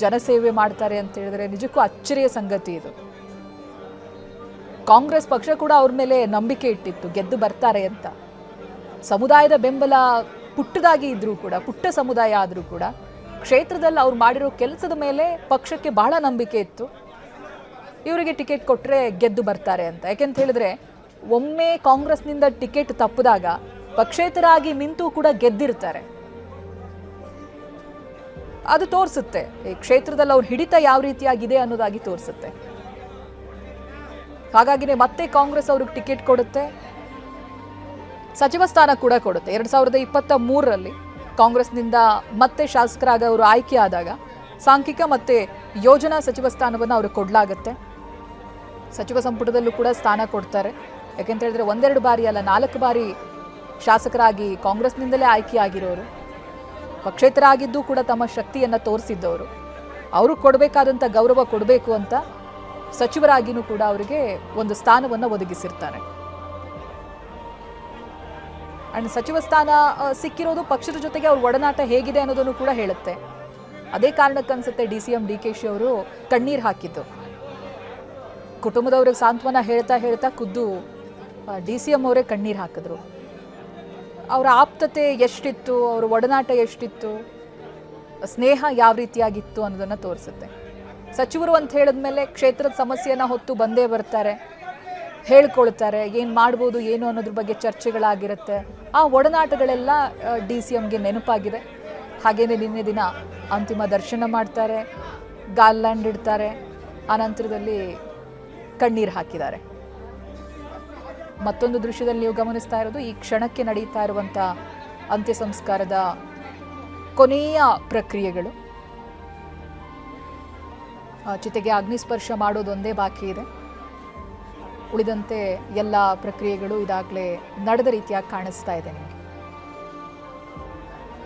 ಜನಸೇವೆ ಮಾಡ್ತಾರೆ ಅಂತ ಹೇಳಿದ್ರೆ ನಿಜಕ್ಕೂ ಅಚ್ಚರಿಯ ಸಂಗತಿ ಇದು. ಕಾಂಗ್ರೆಸ್ ಪಕ್ಷ ಕೂಡ ಅವ್ರ ಮೇಲೆ ನಂಬಿಕೆ ಇಟ್ಟಿತ್ತು, ಗೆದ್ದು ಬರ್ತಾರೆ ಅಂತ. ಸಮುದಾಯದ ಬೆಂಬಲ ಪುಟ್ಟದಾಗಿ ಇದ್ರೂ ಕೂಡ, ಪುಟ್ಟ ಸಮುದಾಯ ಆದರೂ ಕೂಡ ಕ್ಷೇತ್ರದಲ್ಲಿ ಅವ್ರು ಮಾಡಿರೋ ಕೆಲಸದ ಮೇಲೆ ಪಕ್ಷಕ್ಕೆ ಬಹಳ ನಂಬಿಕೆ ಇತ್ತು. ಇವರಿಗೆ ಟಿಕೆಟ್ ಕೊಟ್ಟರೆ ಗೆದ್ದು ಬರ್ತಾರೆ ಅಂತ. ಯಾಕೆಂತ ಹೇಳಿದ್ರೆ ಒಮ್ಮೆ ಕಾಂಗ್ರೆಸ್ನಿಂದ ಟಿಕೆಟ್ ತಪ್ಪಿದಾಗ ಪಕ್ಷೇತರಾಗಿ ನಿಂತು ಕೂಡ ಗೆದ್ದಿರ್ತಾರೆ. ಅದು ತೋರಿಸುತ್ತೆ ಈ ಕ್ಷೇತ್ರದಲ್ಲಿ ಅವ್ರ ಹಿಡಿತ ಯಾವ ರೀತಿಯಾಗಿದೆ ಅನ್ನೋದಾಗಿ ತೋರಿಸುತ್ತೆ. ಹಾಗಾಗಿನೇ ಮತ್ತೆ ಕಾಂಗ್ರೆಸ್ ಅವ್ರಿಗೆ ಟಿಕೆಟ್ ಕೊಡುತ್ತೆ, ಸಚಿವ ಸ್ಥಾನ ಕೂಡ ಕೊಡುತ್ತೆ. 2023ರಲ್ಲಿ ಕಾಂಗ್ರೆಸ್ನಿಂದ ಮತ್ತೆ ಶಾಸಕರಾಗಿ ಅವರು ಆಯ್ಕೆ ಆದಾಗ ಸಾಂಖ್ಯಿಕ ಮತ್ತೆ ಯೋಜನಾ ಸಚಿವ ಸ್ಥಾನವನ್ನು ಅವ್ರಿಗೆ ಕೊಡಲಾಗುತ್ತೆ. ಸಚಿವ ಸಂಪುಟದಲ್ಲೂ ಕೂಡ ಸ್ಥಾನ ಕೊಡ್ತಾರೆ. ಯಾಕೆಂತ ಹೇಳಿದ್ರೆ 1-2 ಬಾರಿ ಅಲ್ಲ, 4 ಬಾರಿ ಶಾಸಕರಾಗಿ ಕಾಂಗ್ರೆಸ್ನಿಂದಲೇ ಆಯ್ಕೆಯಾಗಿರೋರು, ಪಕ್ಷೇತರಾಗಿದ್ದು ಕೂಡ ತಮ್ಮ ಶಕ್ತಿಯನ್ನು ತೋರಿಸಿದ್ದವರು. ಅವರು ಕೊಡಬೇಕಾದಂಥ ಗೌರವ ಕೊಡಬೇಕು ಅಂತ ಸಚಿವರಾಗಿಯೂ ಕೂಡ ಅವರಿಗೆ ಒಂದು ಸ್ಥಾನವನ್ನು ಒದಗಿಸಿರ್ತಾರೆ. ಅಂಡ್ ಸಚಿವ ಸ್ಥಾನ ಸಿಕ್ಕಿರೋದು ಪಕ್ಷದ ಜೊತೆಗೆ ಅವ್ರ ಒಡನಾಟ ಹೇಗಿದೆ ಅನ್ನೋದನ್ನು ಕೂಡ ಹೇಳುತ್ತೆ. ಅದೇ ಕಾರಣಕ್ಕನ್ಸುತ್ತೆ DCM DKಶಿ ಅವರು ಕಣ್ಣೀರು ಹಾಕಿದ್ದು. ಕುಟುಂಬದವ್ರಿಗೆ ಸಾಂತ್ವನ ಹೇಳ್ತಾ ಹೇಳ್ತಾ ಖುದ್ದು DCM ಅವರೇ ಕಣ್ಣೀರು ಹಾಕಿದ್ರು. ಅವರ ಆಪ್ತತೆ ಎಷ್ಟಿತ್ತು, ಅವರ ಒಡನಾಟ ಎಷ್ಟಿತ್ತು, ಸ್ನೇಹ ಯಾವ ರೀತಿಯಾಗಿತ್ತು ಅನ್ನೋದನ್ನು ತೋರಿಸುತ್ತೆ. ಸಚಿವರು ಅಂತ ಹೇಳಿದ್ಮೇಲೆ ಕ್ಷೇತ್ರದ ಸಮಸ್ಯೆಯನ್ನು ಹೊತ್ತು ಬಂದೇ ಬರ್ತಾರೆ, ಹೇಳ್ಕೊಳ್ತಾರೆ, ಏನು ಮಾಡ್ಬೋದು ಏನು ಅನ್ನೋದ್ರ ಬಗ್ಗೆ ಚರ್ಚೆಗಳಾಗಿರುತ್ತೆ. ಆ ಒಡನಾಟಗಳೆಲ್ಲ DCMಗೆ ನೆನಪಾಗಿದೆ. ಹಾಗೇನೆ ನಿನ್ನೆ ದಿನ ಅಂತಿಮ ದರ್ಶನ ಮಾಡ್ತಾರೆ, ಗಾರ್ಲ್ಯಾಂಡ್ ಇಡ್ತಾರೆ, ಆನಂತರದಲ್ಲಿ ಕಣ್ಣೀರು ಹಾಕಿದ್ದಾರೆ. ಮತ್ತೊಂದು ದೃಶ್ಯದಲ್ಲಿ ನೀವು ಗಮನಿಸ್ತಾ ಇರೋದು ಈ ಕ್ಷಣಕ್ಕೆ ನಡೀತಾ ಇರುವಂಥ ಅಂತ್ಯ ಸಂಸ್ಕಾರದ ಕೊನೆಯ ಪ್ರಕ್ರಿಯೆಗಳು. ಚಿತೆಗೆ ಅಗ್ನಿಸ್ಪರ್ಶ ಮಾಡೋದೊಂದೇ ಬಾಕಿ ಇದೆ. ಉಳಿದಂತೆ ಎಲ್ಲ ಪ್ರಕ್ರಿಯೆಗಳು ಇದಾಗಲೇ ನಡೆದ ರೀತಿಯಾಗಿ ಕಾಣಿಸ್ತಾ ಇದೆ ನಿಮಗೆ.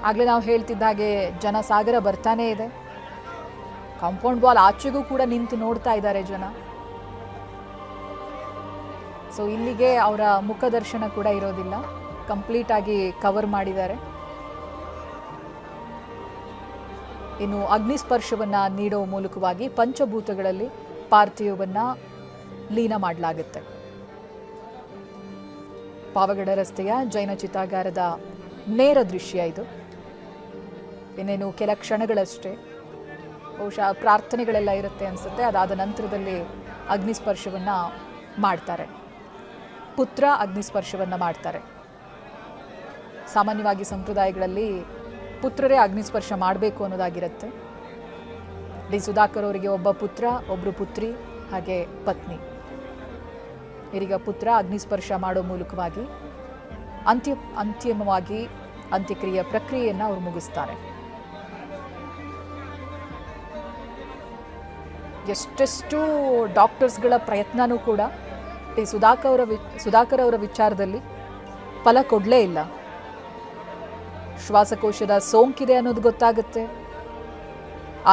ಆಗಲೇ ನಾವು ಹೇಳ್ತಿದ್ದ ಹಾಗೆ ಜನಸಾಗರ ಬರ್ತಾನೇ ಇದೆ. ಕಾಂಪೌಂಡ್ ವಾಲ್ ಆಚೆಗೂ ಕೂಡ ನಿಂತು ನೋಡ್ತಾ ಇದ್ದಾರೆ ಜನ. ಸೊ ಇಲ್ಲಿಗೆ ಅವರ ಮುಖದರ್ಶನ ಕೂಡ ಇರೋದಿಲ್ಲ, ಕಂಪ್ಲೀಟ್ ಆಗಿ ಕವರ್ ಮಾಡಿದ್ದಾರೆ. ಇನ್ನು ಅಗ್ನಿಸ್ಪರ್ಶವನ್ನು ನೀಡೋ ಮೂಲಕವಾಗಿ ಪಂಚಭೂತಗಳಲ್ಲಿ ಪಾರ್ಥಿವವನ್ನು ಲೀನ ಮಾಡಲಾಗುತ್ತೆ. ಪಾವಗಡ ರಸ್ತೆಯ ಜೈನ ಚಿತಾಗಾರದ ನೇರ ದೃಶ್ಯ ಇದು. ಇನ್ನೇನು ಕೆಲ ಕ್ಷಣಗಳಷ್ಟೇ, ಬಹುಶಃ ಪ್ರಾರ್ಥನೆಗಳೆಲ್ಲ ಇರುತ್ತೆ ಅನಿಸುತ್ತೆ. ಅದಾದ ನಂತರದಲ್ಲಿ ಅಗ್ನಿಸ್ಪರ್ಶವನ್ನು ಮಾಡ್ತಾರೆ, ಪುತ್ರ ಅಗ್ನಿಸ್ಪರ್ಶವನ್ನು ಮಾಡ್ತಾರೆ. ಸಾಮಾನ್ಯವಾಗಿ ಸಂಪ್ರದಾಯಗಳಲ್ಲಿ ಪುತ್ರರೇ ಅಗ್ನಿಸ್ಪರ್ಶ ಮಾಡಬೇಕು ಅನ್ನೋದಾಗಿರುತ್ತೆ. ಡಿ ಸುಧಾಕರ್ ಅವರಿಗೆ ಒಬ್ಬ ಪುತ್ರ, ಒಬ್ಬರು ಪುತ್ರಿ, ಹಾಗೆ ಪತ್ನಿ. ಇವರೀಗ ಪುತ್ರ ಅಗ್ನಿಸ್ಪರ್ಶ ಮಾಡೋ ಮೂಲಕವಾಗಿ ಅಂತಿಮವಾಗಿ ಅಂತ್ಯಕ್ರಿಯೆ ಪ್ರಕ್ರಿಯೆಯನ್ನು ಅವರು ಮುಗಿಸ್ತಾರೆ. ಎಷ್ಟೆಷ್ಟು ಡಾಕ್ಟರ್ಸ್ಗಳ ಪ್ರಯತ್ನನೂ ಕೂಡ ಡಿ ಸುಧಾಕರ್ ಅವರ ವಿಚಾರದಲ್ಲಿ ಫಲ ಕೊಡಲೇ ಇಲ್ಲ. ಶ್ವಾಸಕೋಶದ ಸೋಂಕಿದೆ ಅನ್ನೋದು ಗೊತ್ತಾಗುತ್ತೆ.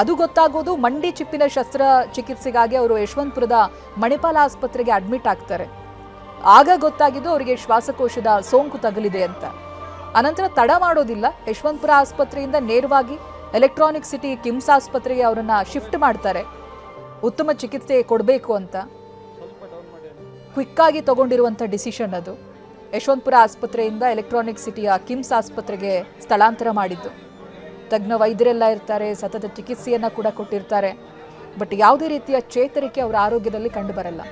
ಅದು ಗೊತ್ತಾಗೋದು ಮಂಡಿ ಚಿಪ್ಪಿನ ಶಸ್ತ್ರ ಚಿಕಿತ್ಸೆಗಾಗಿ ಅವರು ಯಶವಂತಪುರದ ಮಣಿಪಾಲ ಆಸ್ಪತ್ರೆಗೆ ಅಡ್ಮಿಟ್ ಆಗ್ತಾರೆ. ಆಗ ಗೊತ್ತಾಗಿದ್ದು ಅವರಿಗೆ ಶ್ವಾಸಕೋಶದ ಸೋಂಕು ತಗುಲಿದೆ ಅಂತ. ಅನಂತರ ತಡ ಮಾಡೋದಿಲ್ಲ, ಯಶವಂತಪುರ ಆಸ್ಪತ್ರೆಯಿಂದ ನೇರವಾಗಿ ಎಲೆಕ್ಟ್ರಾನಿಕ್ ಸಿಟಿ ಕಿಮ್ಸ್ ಆಸ್ಪತ್ರೆಗೆ ಅವರನ್ನ ಶಿಫ್ಟ್ ಮಾಡ್ತಾರೆ. ಉತ್ತಮ ಚಿಕಿತ್ಸೆ ಕೊಡಬೇಕು ಅಂತ ಕ್ವಿಕ್ ಆಗಿ ತಗೊಂಡಿರುವಂಥ ಡಿಸಿಷನ್ ಅದು. ಯಶವಂತಪುರ ಆಸ್ಪತ್ರೆಯಿಂದ ಎಲೆಕ್ಟ್ರಾನಿಕ್ ಸಿಟಿಯ ಕಿಮ್ಸ್ ಆಸ್ಪತ್ರೆಗೆ ಸ್ಥಳಾಂತರ ಮಾಡಿದ್ದು. ತಜ್ಞ ವೈದ್ಯರೆಲ್ಲ ಇರ್ತಾರೆ, ಸತತ ಚಿಕಿತ್ಸೆಯನ್ನು ಕೂಡ ಕೊಟ್ಟಿರ್ತಾರೆ. ಬಟ್ ಯಾವುದೇ ರೀತಿಯ ಚೇತರಿಕೆ ಅವರ ಆರೋಗ್ಯದಲ್ಲಿ ಕಂಡುಬರಲ್ಲ.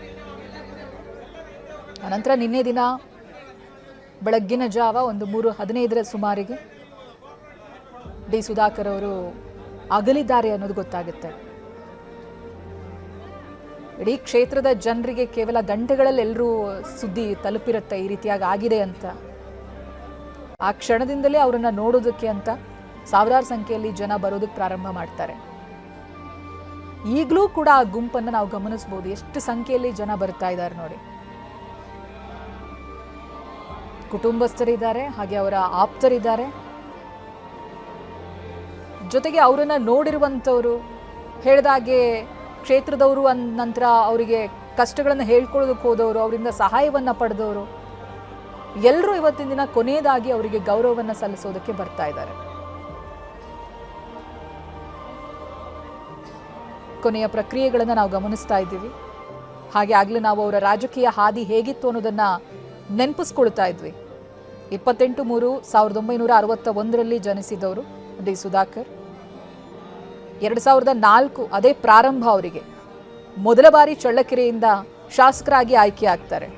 ಅನಂತರ ನಿನ್ನೆ ದಿನ ಬೆಳಗ್ಗಿನ ಜಾವ ಒಂದು 3:15 ಸುಮಾರಿಗೆ ಡಿ ಸುಧಾಕರ್ ಅವರು ಅಗಲಿದ್ದಾರೆ ಅನ್ನೋದು ಗೊತ್ತಾಗುತ್ತೆ. ಇಡೀ ಕ್ಷೇತ್ರದ ಜನರಿಗೆ ಕೇವಲ ಗಂಟೆಗಳಲ್ಲಿ ಎಲ್ಲರೂ ಸುದ್ದಿ ತಲುಪಿರುತ್ತೆ ಈ ರೀತಿಯಾಗಿ ಆಗಿದೆ ಅಂತ. ಆ ಕ್ಷಣದಿಂದಲೇ ಅವರನ್ನು ನೋಡೋದಕ್ಕೆ ಅಂತ ಸಾವಿರಾರು ಸಂಖ್ಯೆಯಲ್ಲಿ ಜನ ಬರೋದಕ್ಕೆ ಪ್ರಾರಂಭ ಮಾಡ್ತಾರೆ. ಈಗಲೂ ಕೂಡ ಆ ಗುಂಪನ್ನು ನಾವು ಗಮನಿಸಬಹುದು, ಎಷ್ಟು ಸಂಖ್ಯೆಯಲ್ಲಿ ಜನ ಬರ್ತಾ ಇದ್ದಾರೆ ನೋಡಿ. ಕುಟುಂಬಸ್ಥರಿದ್ದಾರೆ, ಹಾಗೆ ಅವರ ಆಪ್ತರಿದ್ದಾರೆ, ಜೊತೆಗೆ ಅವರನ್ನ ನೋಡಿರುವಂಥವ್ರು, ಹೇಳಿದಾಗೆ ಕ್ಷೇತ್ರದವರು ನಂತರ ಅವರಿಗೆ ಕಷ್ಟಗಳನ್ನು ಹೇಳ್ಕೊಳ್ಳೋದಕ್ಕೆ ಹೋದವರು, ಅವರಿಂದ ಸಹಾಯವನ್ನ ಪಡೆದವರು ಎಲ್ಲರೂ ಇವತ್ತಿನ ದಿನ ಕೊನೆಯದಾಗಿ ಅವರಿಗೆ ಗೌರವವನ್ನು ಸಲ್ಲಿಸೋದಕ್ಕೆ ಬರ್ತಾ ಇದ್ದಾರೆ. ಕೊನೆಯ ಪ್ರಕ್ರಿಯೆಗಳನ್ನು ನಾವು ಗಮನಿಸ್ತಾ ಇದ್ದೀವಿ. ಹಾಗೆ ಆಗಲೇ ನಾವು ಅವರ ರಾಜಕೀಯ ಹಾದಿ ಹೇಗಿತ್ತು ಅನ್ನೋದನ್ನ ನೆನಪಿಸ್ಕೊಳ್ತಾ ಇದ್ವಿ. 28/3/1961 ಜನಿಸಿದವರು ಡಿ ಸುಧಾಕರ್. 2004 ಅದೇ ಪ್ರಾರಂಭ ಅವರಿಗೆ. ಮೊದಲ ಬಾರಿ ಚಳ್ಳಕೆರೆಯಿಂದ ಶಾಸಕರಾಗಿ ಆಯ್ಕೆ ಆಗ್ತಾರೆ.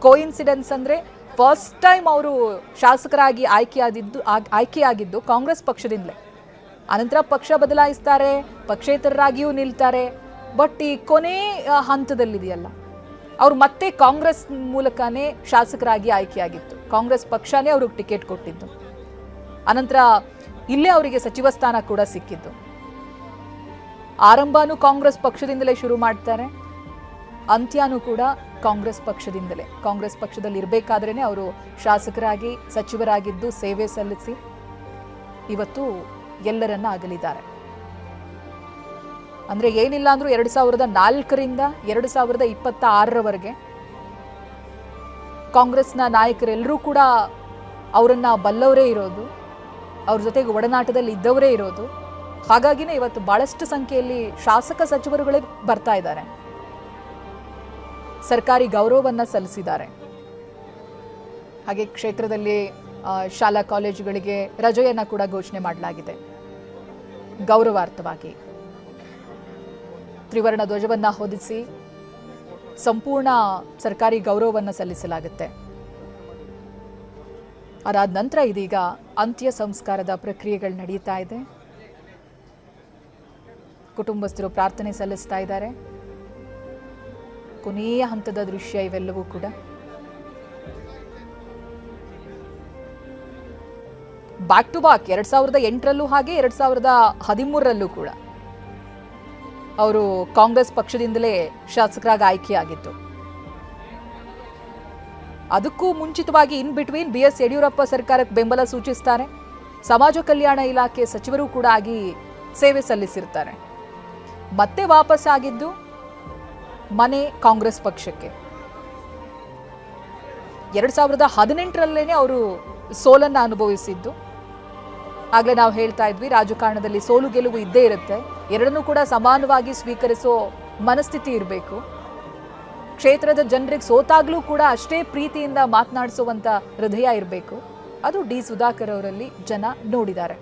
ಕೋಇನ್ಸಿಡೆನ್ಸ್ ಅಂದರೆ ಫಸ್ಟ್ ಟೈಮ್ ಅವರು ಶಾಸಕರಾಗಿ ಆಯ್ಕೆಯಾಗಿದ್ದು ಕಾಂಗ್ರೆಸ್ ಪಕ್ಷದಿಂದಲೇ. ಅನಂತರ ಪಕ್ಷ ಬದಲಾಯಿಸ್ತಾರೆ, ಪಕ್ಷೇತರರಾಗಿಯೂ ನಿಲ್ತಾರೆ. ಬಟ್ ಈ ಕೊನೆ ಹಂತದಲ್ಲಿದೆಯಲ್ಲ, ಅವ್ರು ಮತ್ತೆ ಕಾಂಗ್ರೆಸ್ ಮೂಲಕನೇ ಶಾಸಕರಾಗಿ ಆಯ್ಕೆಯಾಗಿತ್ತು. ಕಾಂಗ್ರೆಸ್ ಪಕ್ಷನೇ ಅವ್ರಿಗೆ ಟಿಕೆಟ್ ಕೊಟ್ಟಿದ್ದು. ಅನಂತರ ಇಲ್ಲೇ ಅವರಿಗೆ ಸಚಿವ ಸ್ಥಾನ ಕೂಡ ಸಿಕ್ಕಿದ್ದು. ಆರಂಭನೂ ಕಾಂಗ್ರೆಸ್ ಪಕ್ಷದಿಂದಲೇ ಶುರು ಮಾಡ್ತಾರೆ, ಅಂತ್ಯನೂ ಕೂಡ ಕಾಂಗ್ರೆಸ್ ಪಕ್ಷದಿಂದಲೇ. ಕಾಂಗ್ರೆಸ್ ಪಕ್ಷದಲ್ಲಿ ಇರಬೇಕಾದ್ರೇ ಅವರು ಶಾಸಕರಾಗಿ ಸಚಿವರಾಗಿದ್ದು ಸೇವೆ ಸಲ್ಲಿಸಿ ಇವತ್ತು ಎಲ್ಲರನ್ನ ಅಗಲಿದ್ದಾರೆ. ಅಂದರೆ ಏನಿಲ್ಲ ಅಂದ್ರೂ 2004ರಿಂದ 2026ರವರೆಗೆ ಕಾಂಗ್ರೆಸ್ನ ನಾಯಕರೆಲ್ಲರೂ ಕೂಡ ಅವರನ್ನ ಬಲ್ಲವರೇ ಇರೋದು, ಅವ್ರ ಜೊತೆಗೆ ಒಡನಾಟದಲ್ಲಿ ಇದ್ದವರೇ ಇರೋದು. ಹಾಗಾಗಿನೇ ಇವತ್ತು ಬಹಳಷ್ಟು ಸಂಖ್ಯೆಯಲ್ಲಿ ಶಾಸಕ ಸಚಿವರುಗಳೇ ಬರ್ತಾ ಇದ್ದಾರೆ, ಸರ್ಕಾರಿ ಗೌರವವನ್ನು ಸಲ್ಲಿಸಿದ್ದಾರೆ. ಹಾಗೆ ಕ್ಷೇತ್ರದಲ್ಲಿ ಶಾಲಾ ಕಾಲೇಜುಗಳಿಗೆ ರಜೆಯನ್ನು ಕೂಡ ಘೋಷಣೆ ಮಾಡಲಾಗಿದೆ. ಗೌರವಾರ್ಥವಾಗಿ ತ್ರಿವರ್ಣ ಧ್ವಜವನ್ನು ಹೊದಿಸಿ ಸಂಪೂರ್ಣ ಸರ್ಕಾರಿ ಗೌರವವನ್ನು ಸಲ್ಲಿಸಲಾಗುತ್ತೆ. ಅದಾದ ನಂತರ ಇದೀಗ ಅಂತ್ಯ ಸಂಸ್ಕಾರದ ಪ್ರಕ್ರಿಯೆಗಳು ನಡೀತಾ ಇದೆ. ಕುಟುಂಬಸ್ಥರು ಪ್ರಾರ್ಥನೆ ಸಲ್ಲಿಸ್ತಾ ಇದ್ದಾರೆ. ಕೊನೆಯ ಹಂತದ ದೃಶ್ಯ ಇವೆಲ್ಲವೂ ಕೂಡ. ಬ್ಯಾಕ್ ಟು ಬ್ಯಾಕ್ 2008ರಲ್ಲೂ ಹಾಗೆ 2013ರಲ್ಲೂ ಕೂಡ ಅವರು ಕಾಂಗ್ರೆಸ್ ಪಕ್ಷದಿಂದಲೇ ಶಾಸಕರಾಗಿ ಆಯ್ಕೆಯಾಗಿತ್ತು. ಅದಕ್ಕೂ ಮುಂಚಿತವಾಗಿ ಇನ್ ಬಿಟ್ವೀನ್ BS ಯಡಿಯೂರಪ್ಪ ಸರ್ಕಾರಕ್ಕೆ ಬೆಂಬಲ ಸೂಚಿಸ್ತಾರೆ. ಸಮಾಜ ಕಲ್ಯಾಣ ಇಲಾಖೆ ಸಚಿವರು ಕೂಡ ಆಗಿ ಸೇವೆ ಸಲ್ಲಿಸಿರ್ತಾರೆ. ಮತ್ತೆ ವಾಪಸ್ ಆಗಿದ್ದು ಮನೆ ಕಾಂಗ್ರೆಸ್ ಪಕ್ಷಕ್ಕೆ. 2018ರಲ್ಲೇನೆ ಅವರು ಸೋಲನ್ನು ಅನುಭವಿಸಿದ್ದು. ಆಗಲೇ ನಾವು ಹೇಳ್ತಾ ಇದ್ವಿ, ರಾಜಕಾರಣದಲ್ಲಿ ಸೋಲು ಗೆಲುವು ಇದ್ದೇ ಇರುತ್ತೆ, ಎರಡನ್ನೂ ಕೂಡ ಸಮಾನವಾಗಿ ಸ್ವೀಕರಿಸೋ ಮನಸ್ಥಿತಿ ಇರಬೇಕು. ಕ್ಷೇತ್ರದ ಜನರಿಗೆ ಸೋತಾಗ್ಲೂ ಕೂಡ ಅಷ್ಟೇ ಪ್ರೀತಿಯಿಂದ ಮಾತನಾಡಿಸುವಂಥ ಹೃದಯ ಇರಬೇಕು. ಅದು ಡಿ ಸುಧಾಕರ್ ಅವರಲ್ಲಿ ಜನ ನೋಡಿದ್ದಾರೆ.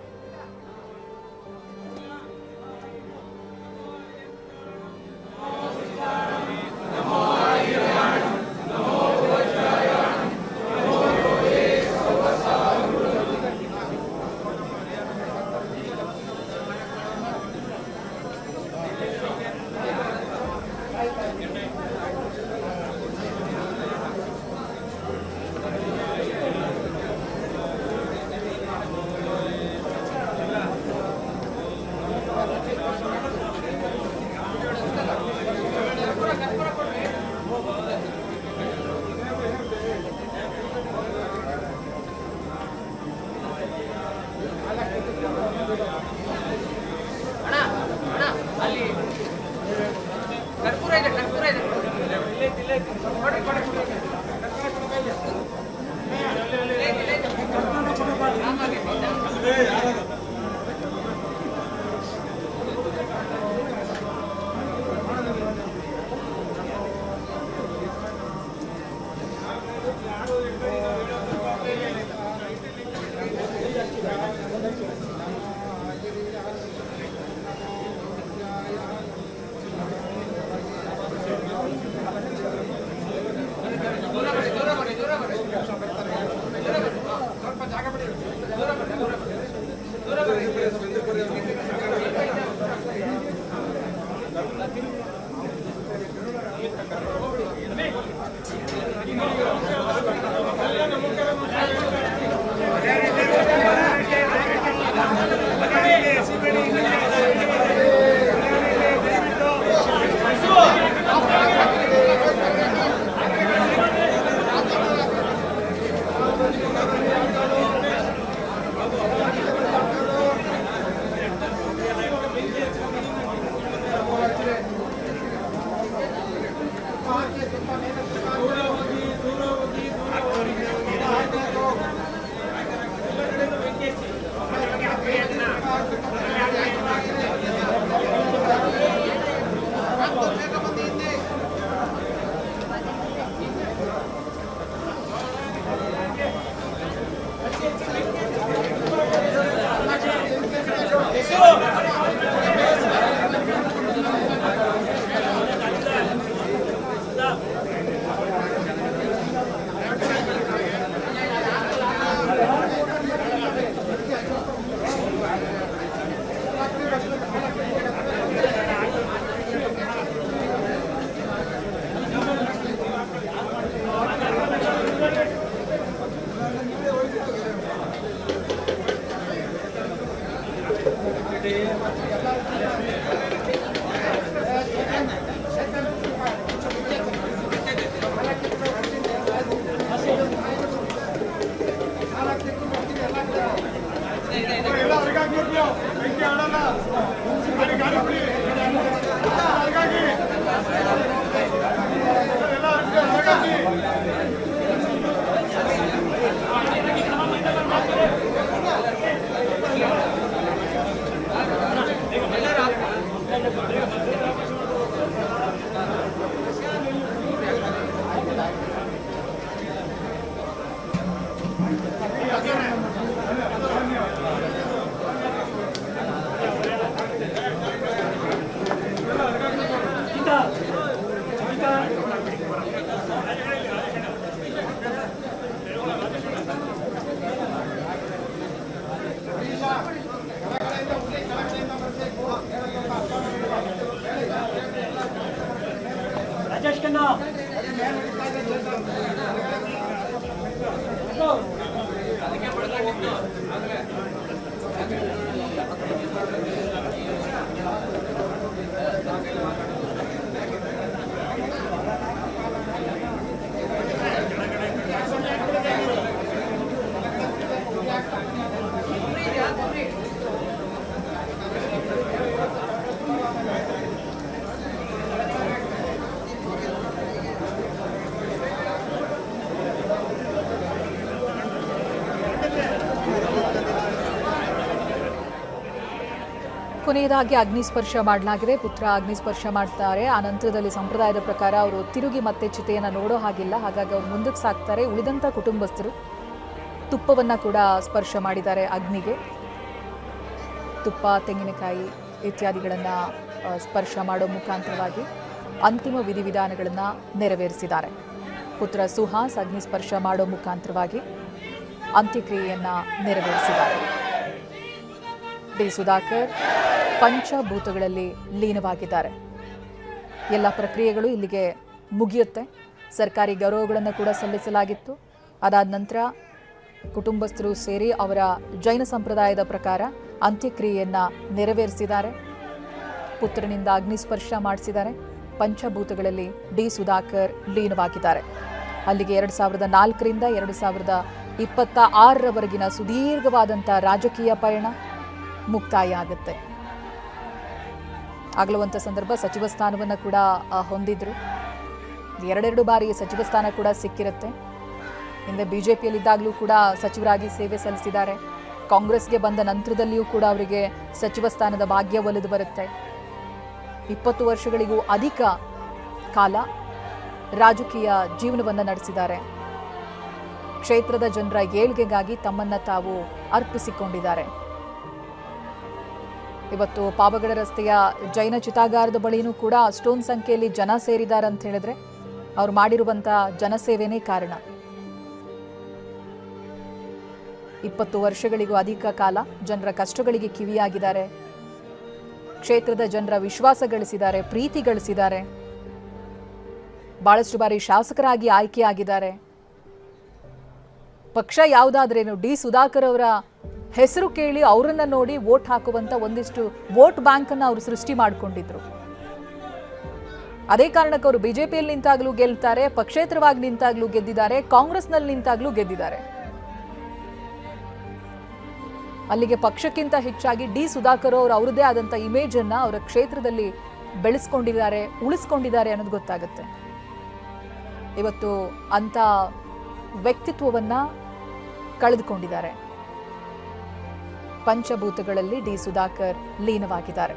राजेश खन्ना ಕೊನೆಯದಾಗಿ ಅಗ್ನಿಸ್ಪರ್ಶ ಮಾಡಲಾಗಿದೆ. ಪುತ್ರ ಅಗ್ನಿಸ್ಪರ್ಶ ಮಾಡ್ತಾರೆ. ಆ ನಂತರದಲ್ಲಿ ಸಂಪ್ರದಾಯದ ಪ್ರಕಾರ ಅವರು ತಿರುಗಿ ಮತ್ತೆ ಚಿತೆಯನ್ನು ನೋಡೋ ಹಾಗಿಲ್ಲ, ಹಾಗಾಗಿ ಅವ್ರು ಮುಂದಕ್ಕೆ ಸಾಕ್ತಾರೆ. ಉಳಿದಂಥ ಕುಟುಂಬಸ್ಥರು ತುಪ್ಪವನ್ನು ಕೂಡ ಸ್ಪರ್ಶ ಮಾಡಿದ್ದಾರೆ ಅಗ್ನಿಗೆ. ತುಪ್ಪ, ತೆಂಗಿನಕಾಯಿ ಇತ್ಯಾದಿಗಳನ್ನು ಸ್ಪರ್ಶ ಮಾಡೋ ಮುಖಾಂತರವಾಗಿ ಅಂತಿಮ ವಿಧಿವಿಧಾನಗಳನ್ನು ನೆರವೇರಿಸಿದ್ದಾರೆ. ಪುತ್ರ ಸುಹಾಸ್ ಅಗ್ನಿಸ್ಪರ್ಶ ಮಾಡೋ ಮುಖಾಂತರವಾಗಿ ಅಂತ್ಯಕ್ರಿಯೆಯನ್ನು ನೆರವೇರಿಸಿದ್ದಾರೆ. ಡಿ ಸುಧಾಕರ್ ಪಂಚಭೂತಗಳಲ್ಲಿ ಲೀನವಾಗಿದ್ದಾರೆ. ಎಲ್ಲ ಪ್ರಕ್ರಿಯೆಗಳು ಇಲ್ಲಿಗೆ ಮುಗಿಯುತ್ತೆ. ಸರ್ಕಾರಿ ಗೌರವಗಳನ್ನು ಕೂಡ ಸಲ್ಲಿಸಲಾಗಿತ್ತು. ಅದಾದ ನಂತರ ಕುಟುಂಬಸ್ಥರು ಸೇರಿ ಅವರ ಜೈನ ಸಂಪ್ರದಾಯದ ಪ್ರಕಾರ ಅಂತ್ಯಕ್ರಿಯೆಯನ್ನು ನೆರವೇರಿಸಿದ್ದಾರೆ. ಪುತ್ರನಿಂದ ಅಗ್ನಿಸ್ಪರ್ಶ ಮಾಡಿಸಿದ್ದಾರೆ. ಪಂಚಭೂತಗಳಲ್ಲಿ ಡಿ ಸುಧಾಕರ್ ಲೀನವಾಗಿದ್ದಾರೆ. ಅಲ್ಲಿಗೆ 2004ರಿಂದ 2026ರವರೆಗಿನ ಸುದೀರ್ಘವಾದಂಥ ರಾಜಕೀಯ ಪಯಣ ಮುಕ್ತಾಯ ಆಗುತ್ತೆ. ಆಗಲುವಂಥ ಸಂದರ್ಭ ಸಚಿವ ಸ್ಥಾನವನ್ನು ಕೂಡ ಹೊಂದಿದ್ರು. 2 ಬಾರಿ ಸಚಿವ ಸ್ಥಾನ ಕೂಡ ಸಿಕ್ಕಿರುತ್ತೆ. ಹಿಂದೆ ಬಿಜೆಪಿಯಲ್ಲಿದ್ದಾಗಲೂ ಕೂಡ ಸಚಿವರಾಗಿ ಸೇವೆ ಸಲ್ಲಿಸಿದ್ದಾರೆ. ಕಾಂಗ್ರೆಸ್ಗೆ ಬಂದ ನಂತರದಲ್ಲಿಯೂ ಕೂಡ ಅವರಿಗೆ ಸಚಿವ ಸ್ಥಾನದ ಭಾಗ್ಯ ಒಲಿದು ಬರುತ್ತೆ. 20 ವರ್ಷಗಳಿಗೂ ಅಧಿಕ ಕಾಲ ರಾಜಕೀಯ ಜೀವನವನ್ನು ನಡೆಸಿದ್ದಾರೆ. ಕ್ಷೇತ್ರದ ಜನರ ಏಳ್ಗೆಗಾಗಿ ತಮ್ಮನ್ನು ತಾವು ಅರ್ಪಿಸಿಕೊಂಡಿದ್ದಾರೆ. ಇವತ್ತು ಪಾವಗಡ ರಸ್ತೆಯ ಜೈನ ಚಿತಾಗಾರದ ಬಳಿನೂ ಕೂಡ ಅಷ್ಟೊಂದು ಸಂಖ್ಯೆಯಲ್ಲಿ ಜನ ಸೇರಿದ್ದಾರೆ ಅಂತ ಹೇಳಿದ್ರೆ ಅವ್ರು ಮಾಡಿರುವಂಥ ಜನಸೇವೆನೇ ಕಾರಣ. 20 ವರ್ಷಗಳಿಗೂ ಅಧಿಕ ಕಾಲ ಜನರ ಕಷ್ಟಗಳಿಗೆ ಕಿವಿಯಾಗಿದ್ದಾರೆ. ಕ್ಷೇತ್ರದ ಜನರ ವಿಶ್ವಾಸ ಗಳಿಸಿದ್ದಾರೆ, ಪ್ರೀತಿ ಗಳಿಸಿದ್ದಾರೆ. ಬಹಳಷ್ಟು ಬಾರಿ ಶಾಸಕರಾಗಿ ಆಯ್ಕೆಯಾಗಿದ್ದಾರೆ. ಪಕ್ಷ ಯಾವುದಾದ್ರೇನು ಡಿ ಸುಧಾಕರ್ ಅವರ ಹೆಸರು ಕೇಳಿ ಅವರನ್ನ ನೋಡಿ ವೋಟ್ ಹಾಕುವಂತ ಒಂದಿಷ್ಟು ವೋಟ್ ಬ್ಯಾಂಕ್ ಅನ್ನು ಅವರು ಸೃಷ್ಟಿ ಮಾಡಿಕೊಂಡಿದ್ರು. ಅದೇ ಕಾರಣಕ್ಕೆ ಅವರು ಬಿಜೆಪಿಯಲ್ಲಿ ನಿಂತಾಗ್ಲೂ ಗೆಲ್ತಾರೆ, ಪಕ್ಷೇತರವಾಗಿ ನಿಂತಾಗ್ಲೂ ಗೆದ್ದಿದ್ದಾರೆ, ಕಾಂಗ್ರೆಸ್ನಲ್ಲಿ ನಿಂತಾಗ್ಲೂ ಗೆದ್ದಿದ್ದಾರೆ. ಅಲ್ಲಿಗೆ ಪಕ್ಷಕ್ಕಿಂತ ಹೆಚ್ಚಾಗಿ ಡಿ ಸುಧಾಕರ್ ಅವರು ಅವರದೇ ಆದಂಥ ಇಮೇಜ್ ಅನ್ನ ಅವರ ಕ್ಷೇತ್ರದಲ್ಲಿ ಬೆಳೆಸ್ಕೊಂಡಿದ್ದಾರೆ, ಉಳಿಸ್ಕೊಂಡಿದ್ದಾರೆ ಅನ್ನೋದು ಗೊತ್ತಾಗುತ್ತೆ. ಇವತ್ತು ಅಂತ ವ್ಯಕ್ತಿತ್ವವನ್ನ ಕಳೆದುಕೊಂಡಿದ್ದಾರೆ. ಪಂಚಭೂತಗಳಲ್ಲಿ ಡಿ ಸುಧಾಕರ್ ಲೀನವಾಗಿದ್ದಾರೆ.